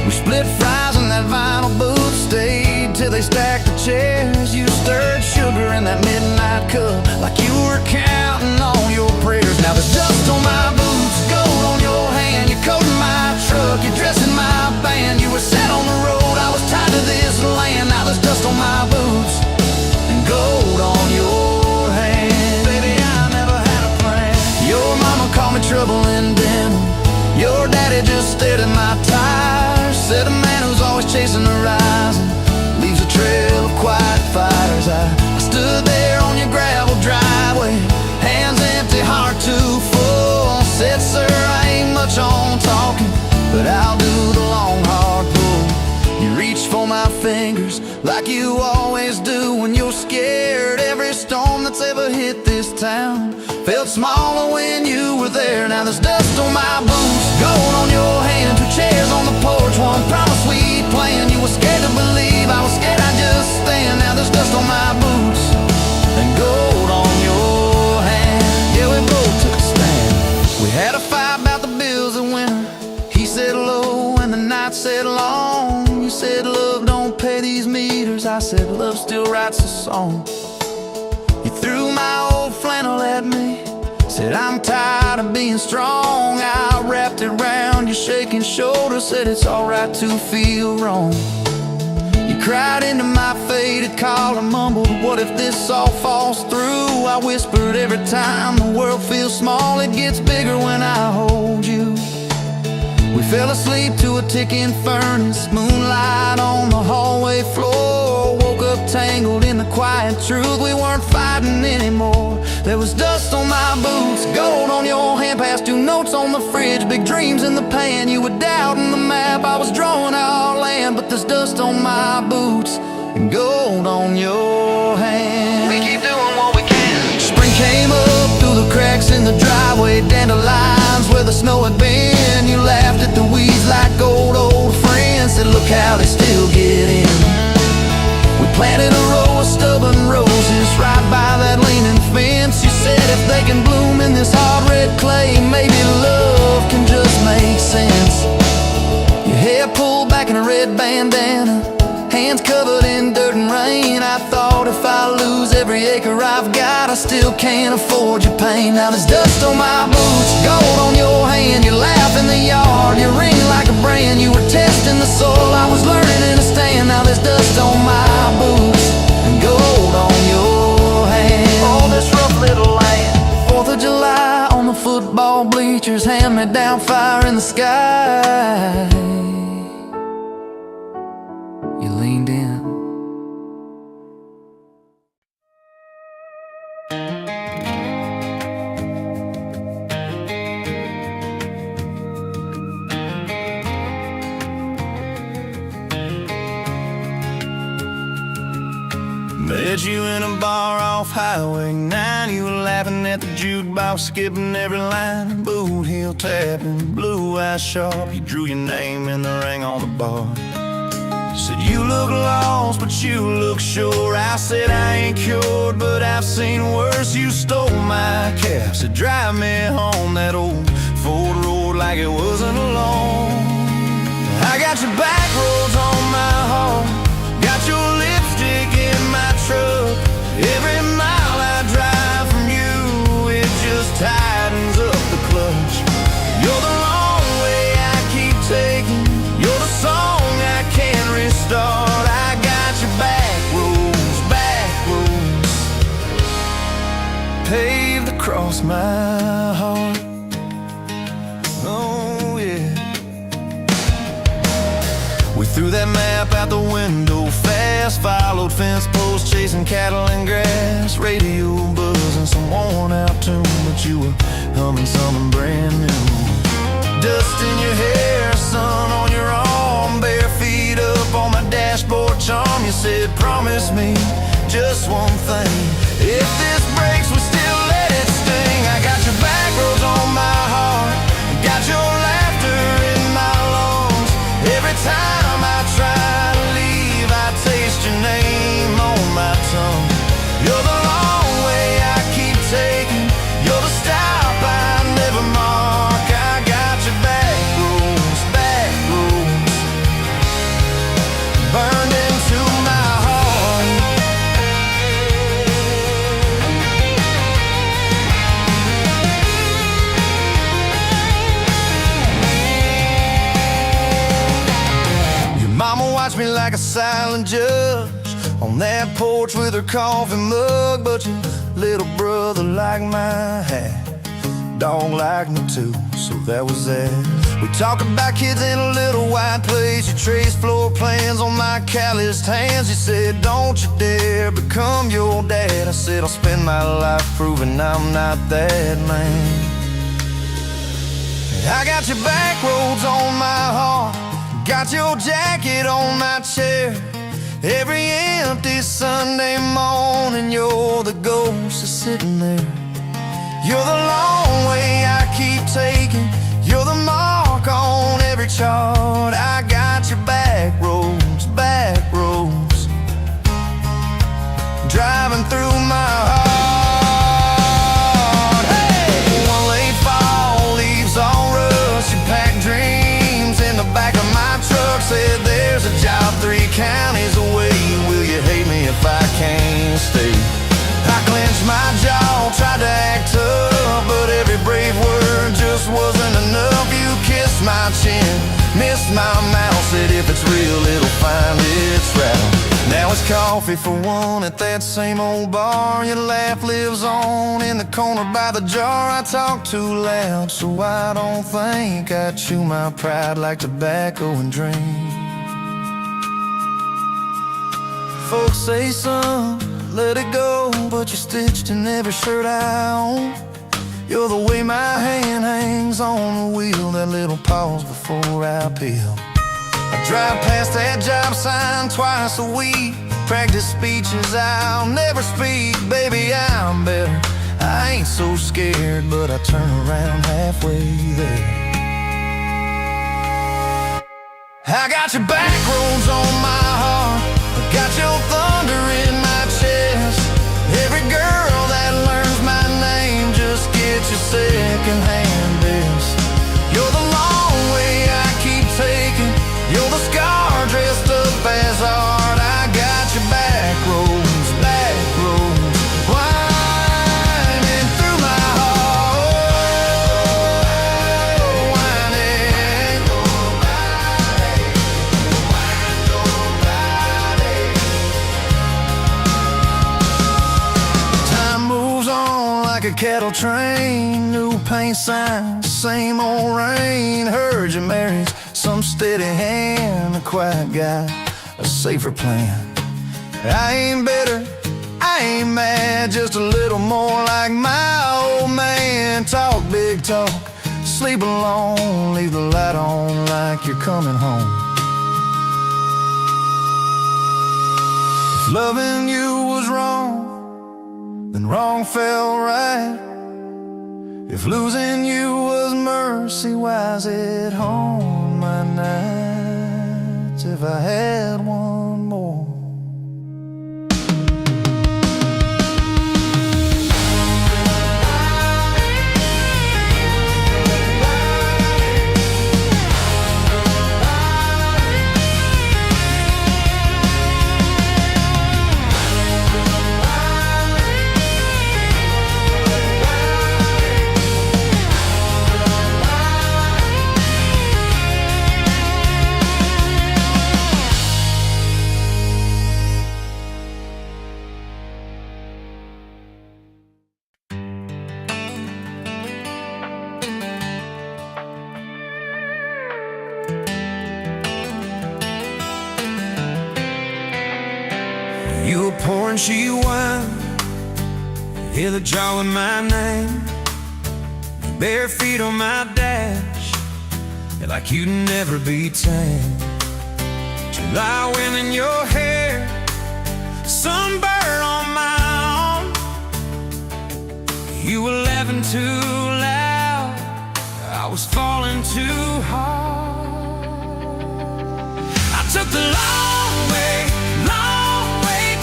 We split fries in that vinyl booth, stayed till they stacked the chairs. You stirred sugar in that midnight cup like you were counting on your prayers. Now there's dust on my boots, gold on your hand, you're coating my truck, you're dressing my band. You were set on the road, I was tied to this land. Now there's dust on my boots and gold on your hand. Baby, I never had a plan. Your mama called me trouble in denim, your daddy just stared at my tires. Said a man who's always chasing the horizon leaves a trail of quiet fires. I stood there on your gravel driveway, hands empty, heart too full. Said, sir, I ain't much on talking, but I'll do the long hard pull. You reached for my fingers like you always do when you're scared. Every storm that's ever hit this town felt smaller when you were there. Now there's dust on my boots, gold on your hand, two chairs on the porch, one promise we planned. You were scared to believe, I was scared I'd just stand. Now there's dust on my boots and gold on your hand. Yeah, we both took a stand. We had a fight about the bills of winter. He said low and the night said long. You said love don't pay these meters, I said love still writes a song. You threw my old flannel at me, said I'm tired of being strong. I wrapped it round your shaking shoulder, said it's alright to feel wrong. You cried into my faded collar, mumbled, what if this all falls through? I whispered, every time the world feels small, it gets bigger when I hold you. We fell asleep to a ticking furnace, moonlight on the hallway floor. Woke up tangled in the quiet truth, we weren't fighting anymore. There was dust on my boots, gold on your hand, past two notes on the fridge, big dreams in the pan. You were doubting the map, I was drawing our land, but there's dust on my boots and gold on your hand. We keep doing what we can. Spring came up through the cracks in the driveway, dandelions where the snow had been. You laughed at the weeds like old friends, said look how they still get in. We planted a row of stubborn roses right by that leaning fence. You said if they can bloom in this hard red clay, maybe love can just make sense. Your hair pulled back in a red bandana, hands covered in dirt and rain. I thought if I lose every acre I've got, I still can't afford your pain. Now there's dust on my boots, gold on your hand, you laugh in the yard, you ring like a brand. You were testing the soil, I was learning in a stand. Now there's dust on my boots and gold on your hand. Oh, this rough little land. 4th of July on the football bleachers, hand-me-down fire in the sky. You leaned in. Met you in a bar off Highway 9. You were laughing at the jukebox, skipping every line. Boot heel tapping, blue eyes sharp. You drew your name in the ring on the bar. You said you look lost, but you look sure. I said I ain't cured, but I've seen worse. You stole my cab, said drive me home. That old Ford road like it wasn't alone. I got your back roads on my heart, got your lipstick in my truck. Every mile I drive from you, it just tightens up the clutch. You're the long way I keep taking, you're the song I can't restart. I got your back roads paved across my heart. Oh yeah. We threw that map out the window fast, followed fence posts, chasing cattle and grass. Radio buzzing some worn out tune, but you were humming something brand new. Dust in your hair, sun on your arm, bare feet up on my dashboard charm. You said promise me just one thing, if this breaks we still let it sting. I got your back roads on my heart, got your laughter in my lungs. Every time I try to leave, I taste your name on my tongue. You're the long way I keep taking, you're the stop I never mark. I got your back roads burned into my heart. Your mama watched me like a silent judge on that porch with her coffee mug, but your little brother liked my hat, dog liked me too, so that was that. We talk about kids in a little white place. You traced floor plans on my calloused hands. You said don't you dare become your dad. I said I'll spend my life proving I'm not that man. I got your back roads on my heart, got your jacket on my chair. Every empty Sunday morning, you're the ghost that's sitting there. You're the long way I keep taking, you're the mark on every chart. I got your back roads driving through my heart. Hey! One late fall, leaves all rust. You packed dreams in the back of my truck. Said there's a job 3 counties away. Will you hate me if I can't stay? I clenched my jaw, tried to act tough, but every brave word just wasn't enough. You kissed my chin, missed my mouth, said if it's real it'll find its route. Now it's coffee for one at that same old bar. Your laugh lives on in the corner by the jar. I talk too loud, so I don't think I chew my pride like tobacco and drink. Folks say, son, let it go, but you're stitched in every shirt I own. You're the way my hand hangs on the wheel, that little pause before I peel. I drive past that job sign twice a week, practice speeches I'll never speak. Baby, I'm better, I ain't so scared, but I turn around halfway there. I got your back roads on my heart, I got your thunder in my chest. Every girl that learns my name just gets your second-hand best. You're the long way I keep taking, you're the scar dressed up as art. I got your back roads winding through my heart, winding. Time moves on like a cattle train, new paint signs, same old rain. Heard you married some steady hand, a quiet guy, a safer plan. I ain't bitter, I ain't mad, just a little more like my old man. Talk big talk, sleep alone, leave the light on like you're coming home. If loving you was wrong, then wrong felt right. If losing you was mercy, why's it haunt my nights? If I had one more, you were pouring she wine, hear the jar with my name, bare feet on my dash, you're like you'd never be tamed. July wind in your hair, sunburn on my arm. You were laughing too loud, I was falling too hard. I took the long way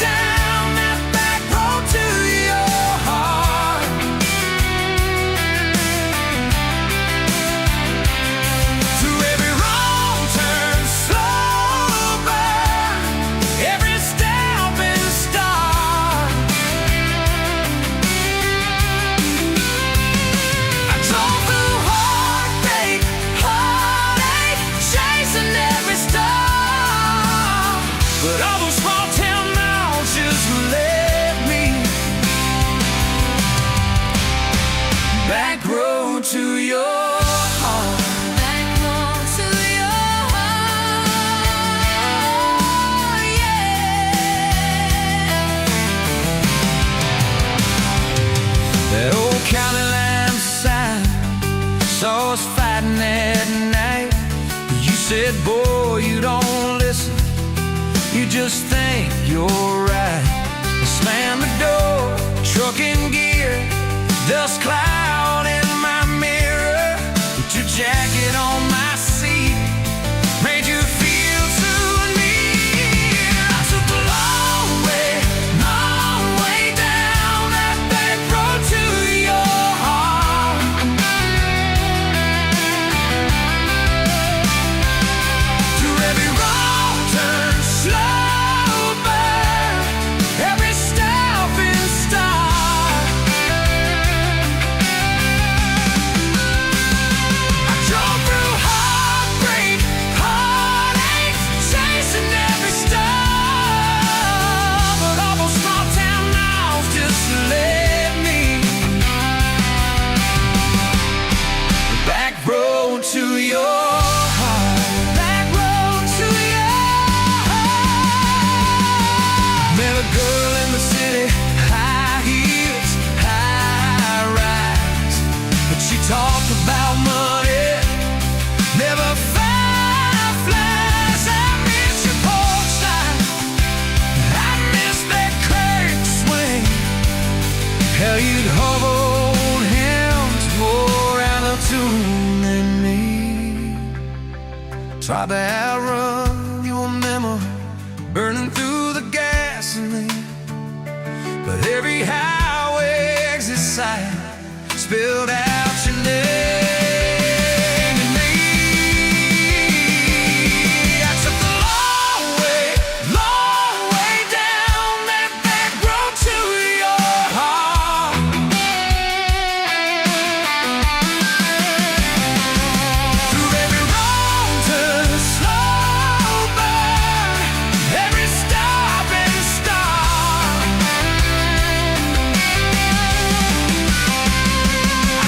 down that back road to your heart. Through every wrong turn, slow burn, every step and start. I drove through heartache, chasing every star. But all those small town miles just led me back road to your heart. Back road to your heart, yeah. That old county line sign saw us fighting that night. You said, boy, you don't listen, you just think you're right. Slam the door, truck in gear, dust cloud in my mirror. Put your jacket on my seat, made you feel too near. I took the long way down that back road to your heart. Through every wrong turn, slow burn, every step and start. I drove through heartbreak, heartache, chasing every star. But all those small town miles just led me back road to your heart. Back road to your heart. Met a girl in the city, high heels, high rise. But she talked about money, never fireflies. I miss your porch light, I miss that curtain swing. How you'd hold hands more out of tune than me. Tried to outrun your memory, burning through the gasoline. But every highway exit sign spilled out your name to me. I took the long way down that back road to your heart. Through every wrong turn, slow burn, every stop and start. I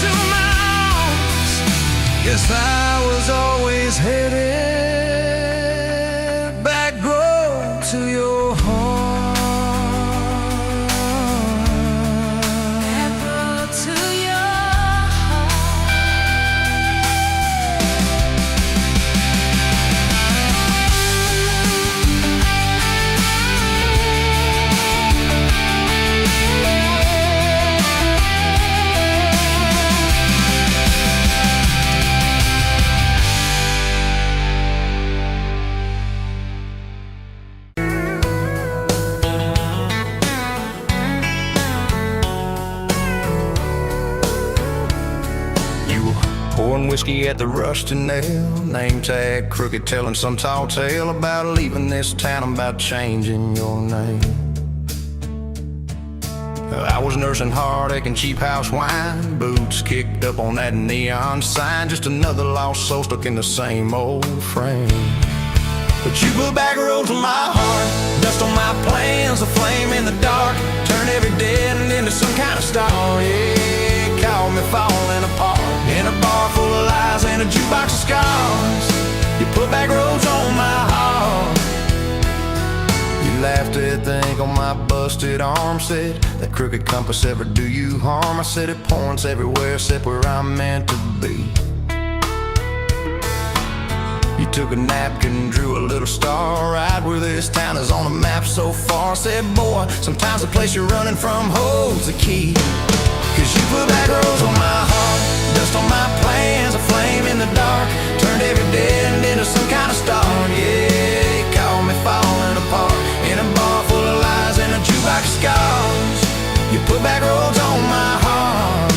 to my arms. Guess I was always headed back, grow to your heart. Ever to your heart. Pouring whiskey at the Rusty Nail, name tag crooked, telling some tall tale about leaving this town, about changing your name. I was nursing heartache and cheap house wine, boots kicked up on that neon sign, just another lost soul stuck in the same old frame. But you put back roads on my heart, dust on my plans, a flame in the dark, turn every dead end into some kind of star. Yeah, call me falling apart in a bar full of lies and a jukebox of scars. You put back roads on my heart. You laughed at the ink on my busted arm, said that crooked compass ever do you harm. I said it points everywhere except where I'm meant to be. You took a napkin, drew a little star right where this town is on the map so far. Said, boy, sometimes the place you're running from holds the key. Cause you put back roads on my heart, dust on my plans, a flame in the dark, turned every dead end into some kind of star. Yeah, you called me falling apart in a bar full of lies and a jukebox of scars. You put back roads on my heart.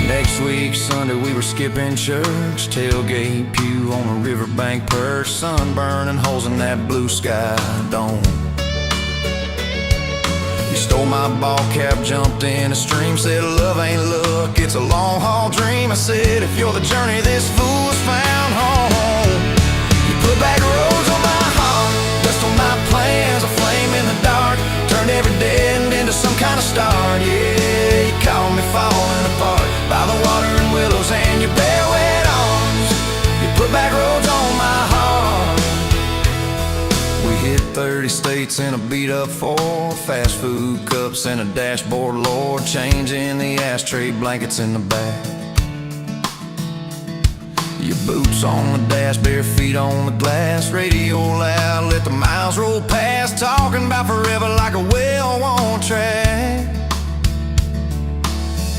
Next week, Sunday, we were skipping church, tailgate pew on a riverbank perch, sunburn and holes in that blue sky dome. You stole my ball cap, jumped in a stream, said love ain't luck, it's a long haul dream. I said if you're the journey, this fool's found home. You put back roads on my heart, dust on my plans, a flame in the dark, turned every dead end into some kind of star. Yeah, you called me falling apart by the water and willows and your bare wet arms. You put back roads on my heart. We hit 30 states in a beat-up Ford, fast food cups and a dashboard, Lord, changing the ashtray blankets in the back. Your boots on the dash, bare feet on the glass, radio loud, let the miles roll past, talking about forever like a well-worn track.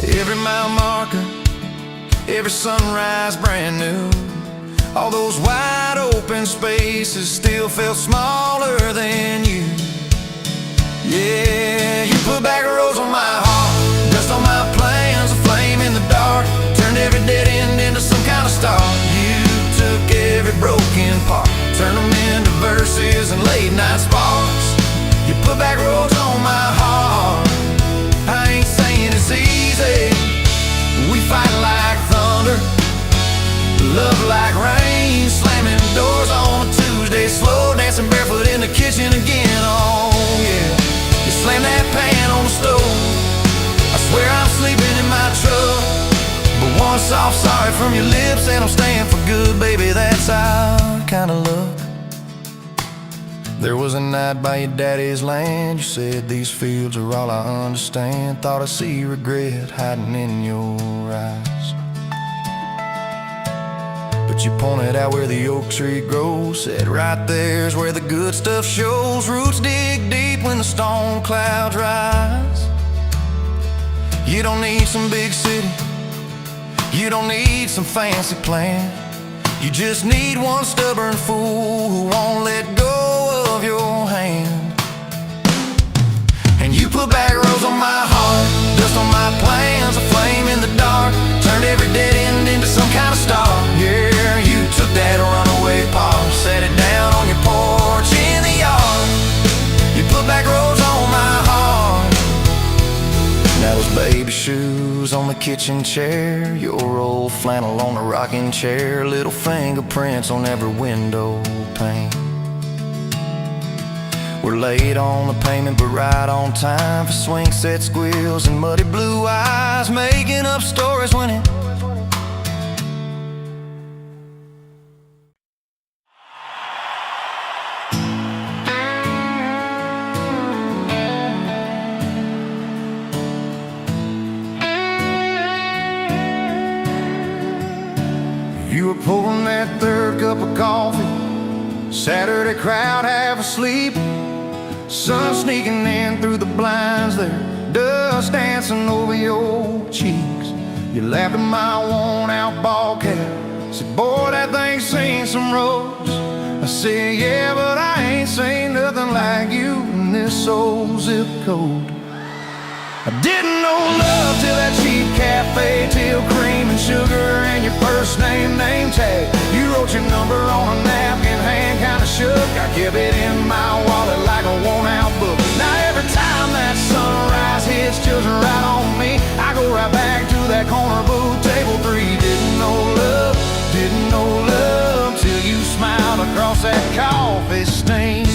Every mile marker, every sunrise brand new. All those wide open spaces still felt smaller than you. Yeah, you put back roads on my heart, dust on my plans, a flame in the dark, turned every dead end into some kind of star. You took every broken part, turned them into verses and late night sparks. You put back roads on my heart. I ain't saying it's easy, we fight like thunder, love like rain, slamming doors on a Tuesday, slow dancing barefoot in the kitchen again. Oh yeah, you slam that pan on the stove, I swear I'm sleeping in my truck, but one soft sorry from your lips and I'm staying for good, baby, that's our kind of luck. There was a night by your daddy's land, you said these fields are all I understand, thought I see regret hiding in your eyes. But you pointed out where the oak tree grows, said right there's where the good stuff shows, roots dig deep when the storm clouds rise. You don't need some big city, you don't need some fancy plan, you just need one stubborn fool who won't let go of your hand. And you put back roads on my heart, dust on my plans, a flame in the dark, turned every dead end into some kind of star. Yeah, you took that runaway paw, set it down on your porch in the yard. You put back roads on my heart. Now those baby shoes on the kitchen chair, your old flannel on the rocking chair, little fingerprints on every window pane. We're late on the payment but right on time for swing set squeals and muddy blue eyes, making up stories when it You were pouring that third cup of coffee, Saturday crowd half asleep, sun sneaking in through the blinds there, dust dancing over your cheeks. You laughed at my worn-out ball cap, said, boy, that thing's seen some roads. I said, yeah, but I ain't seen nothing like you in this old zip code. I didn't know love till that cheap cafe, till cream and sugar and your first name tag. You wrote your number on a napkin, hand kinda shook. I kept it in my wallet like a worn-out book. Now every time that sunrise hits just right on me, I go right back to that corner booth, table 3. Didn't know love till you smiled across that coffee stain.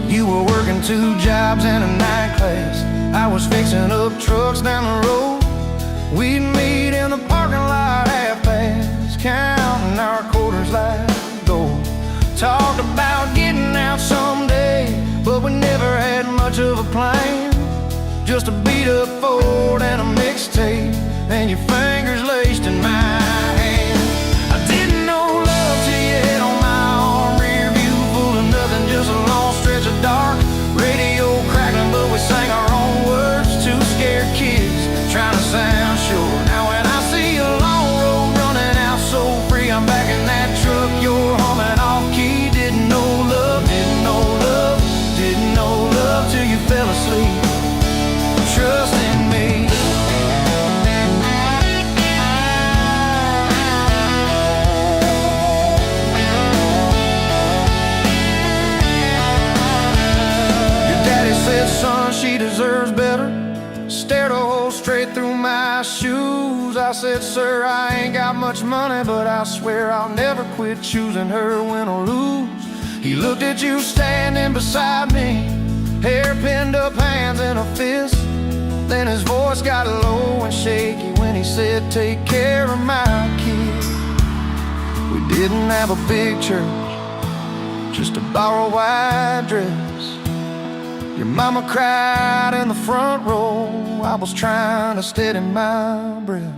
You were working 2 jobs and a night class. I was fixing up trucks down the road. We'd meet in the parking lot half-past, counting our quarters like gold. Talked about getting out someday, but we never had much of a plan. Just a beat-up Ford and a mixtape, and your fingers laced in my hand. I didn't know love till you hit on my arm, rear view full of nothing, just a long stretch of dark. Radio crackling, but we sang our own words. 2 scared kids trying to sound sure. Now when I see a long road running out so free, I'm back in that truck, you're humming off key. Didn't know love till you fell asleep. Trust in me. Said, son, she deserves better. Stared a hole straight through my shoes. I said, sir, I ain't got much money, but I swear I'll never quit choosing her, win or lose. He looked at you standing beside me, hair pinned up, hands in a fist. Then his voice got low and shaky when he said, take care of my kid. We didn't have a big church, just a borrowed white dress. Your mama cried in the front row. I was trying to steady my breath.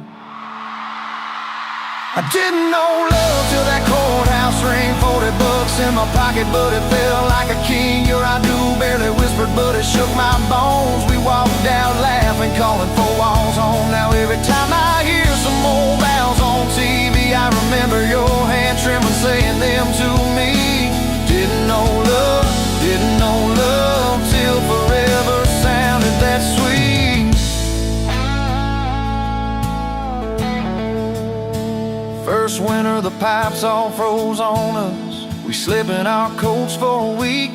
I didn't know love till that courthouse ring. 40 bucks in my pocket, but it felt like a king. Your I do barely whispered, but it shook my bones. We walked out laughing, calling 4 walls home. Now every time I hear some old vows on TV, I remember your hand trembling, saying them to me. Didn't know love till forever sounded that sweet. First winter, the pipes all froze on us. We slept in our coats for a week.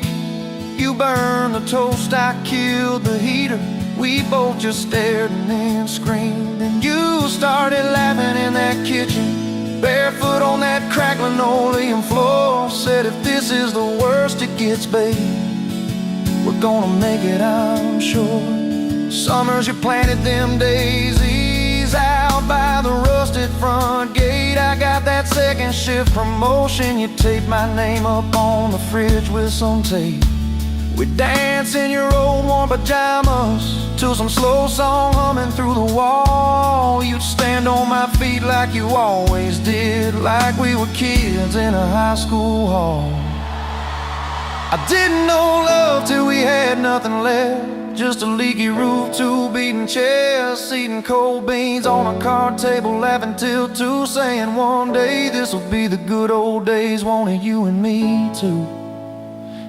You burned the toast, I killed the heater. We both just stared and then screamed. And you started laughing in that kitchen, barefoot on that cracked linoleum floor. Said, if this is the worst it gets, babe, we're gonna make it, I'm sure. Summers you planted them daisies out by the rusted front gate. I got that second shift promotion. You taped my name up on the fridge with some tape. We'd dance in your old warm pajamas to some slow song humming through the wall. You'd stand on my feet like you always did, like we were kids in a high school hall. I didn't know love till we had nothing left, just a leaky roof, 2 beating chests, eating cold beans on a card table, laughing till 2, saying one day this'll be the good old days, wanted you and me too.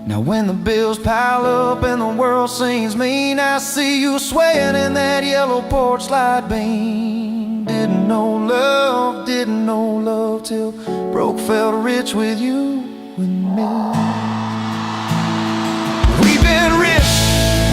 Now when the bills pile up and the world seems mean, I see you swaying in that yellow porch slide beam. Didn't know love till broke felt rich with you and me. We've been rich,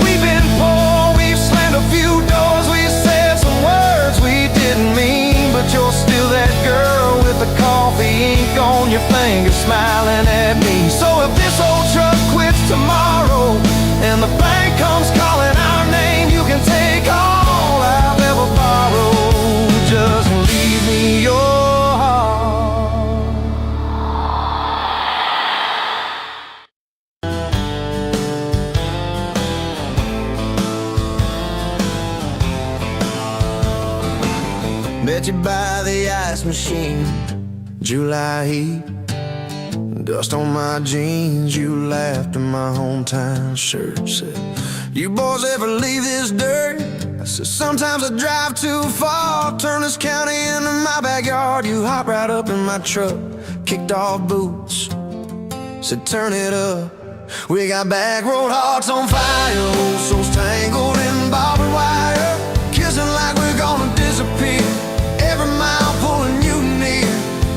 we've been poor, we've slammed a few doors, we've said some words we didn't mean, but you're still that girl with the coffee ink on your finger smiling at me. So if this old truck quits tomorrow and the bank comes calling our Met you by the ice machine, July heat, dust on my jeans. You laughed in my hometown shirt. Said, you boys ever leave this dirt? I said, sometimes I drive too far. Turn this county into my backyard. You hop right up in my truck, kicked off boots, said turn it up. We got back road hearts on fire, old souls tangled in barbed wire, kissing like we're gonna disappear. Every mile pulling you near.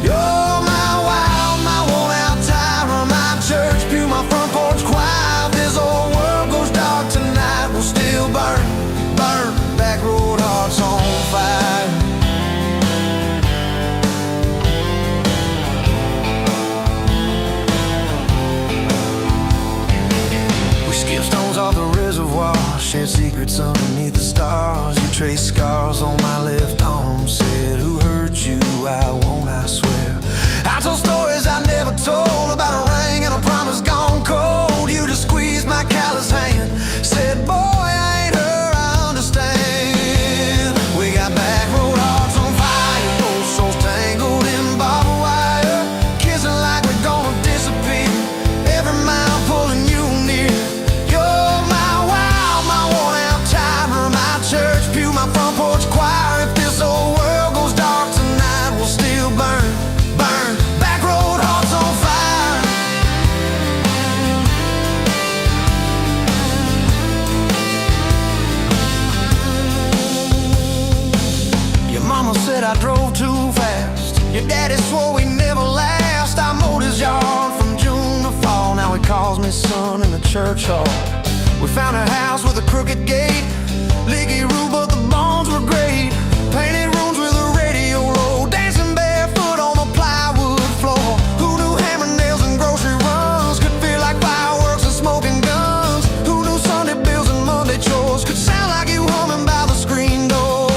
You're my wild, my worn out tyrant, my church pew, my front porch choir. If this old world goes dark tonight, we'll still burn, burn. Back road hearts on fire. Stones off the reservoir, shared secrets underneath the stars. You traced scars on my left arm, said who hurt you, I won't, I swear. I told stories I never told, about a ring and a promise gone cold. You just squeezed my callous hand, said boy, I ain't her, I understand. We got back road hearts on fire, old souls tangled in barbed wire, kissing like we're gonna disappear. Every mile pulling you near. Church pew, my front porch choir. If this old world goes dark tonight, we'll still burn, burn. Back road hearts on fire. Your mama said I drove too fast. Your daddy swore we never last. I mowed his yard from June to fall. Now he calls me son in the church hall. We found a house with a crooked gate, leaky roof, but the bones were great. Painted rooms with a radio low, dancing barefoot on the plywood floor. Who knew hammer nails and grocery runs could feel like fireworks and smoking guns? Who knew Sunday bills and Monday chores could sound like you humming by the screen door?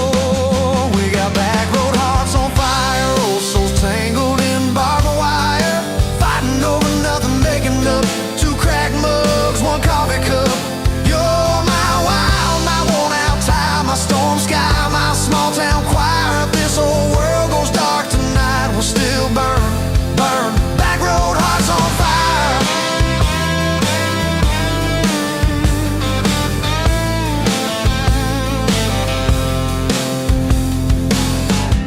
We got back road hearts on fire, old souls tangled in barbed wire, fighting over nothing, making up two cracked mugs, one coffee cup. My storm sky, my small town choir. If this old world goes dark tonight, we'll still burn, burn. Back road hearts on fire.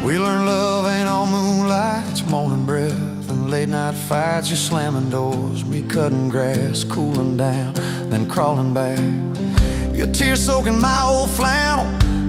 We learned love ain't all moonlight, it's morning breath and late night fights. You're slamming doors, me cutting grass, cooling down, then crawling back. Your tears soaking my old flannel,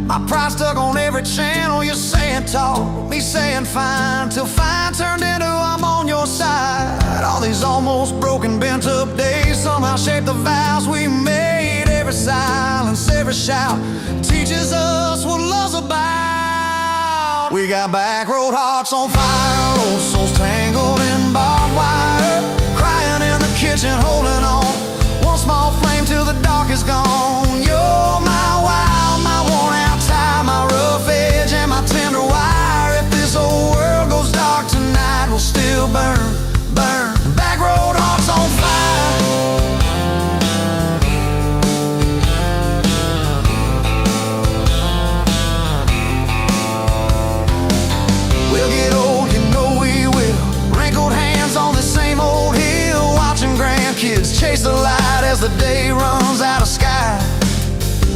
my pride stuck on every channel. You're saying talk, me saying fine, till fine turned into I'm on your side. All these almost broken, bent up days somehow shaped the vows we made. Every silence, every shout teaches us what love's about. We got back road hearts on fire, old souls tangled in barbed wire, crying in the kitchen, holding on. One small flame till the dark is gone. You're my wild, my worn out tie, my rough edge and my tender wire. If this old world goes dark tonight, we'll still burn, burn. Back road hearts on fire. We'll get old, you know we will. Wrinkled hands on the same old hill, watching grandkids chase the light as the day runs out of sky.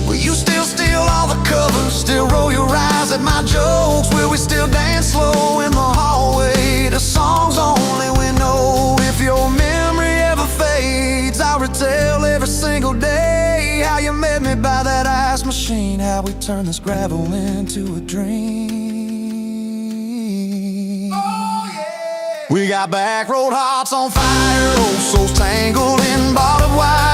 Will you still steal all the covers, still roll your eyes at my jokes? Will we still dance slow in the hallway to songs only we know? If your memory ever fades, I'll retell every single day how you met me by that ice machine, how we turned this gravel into a dream. Oh, yeah. We got back road hearts on fire, old souls tangled in barbed wire,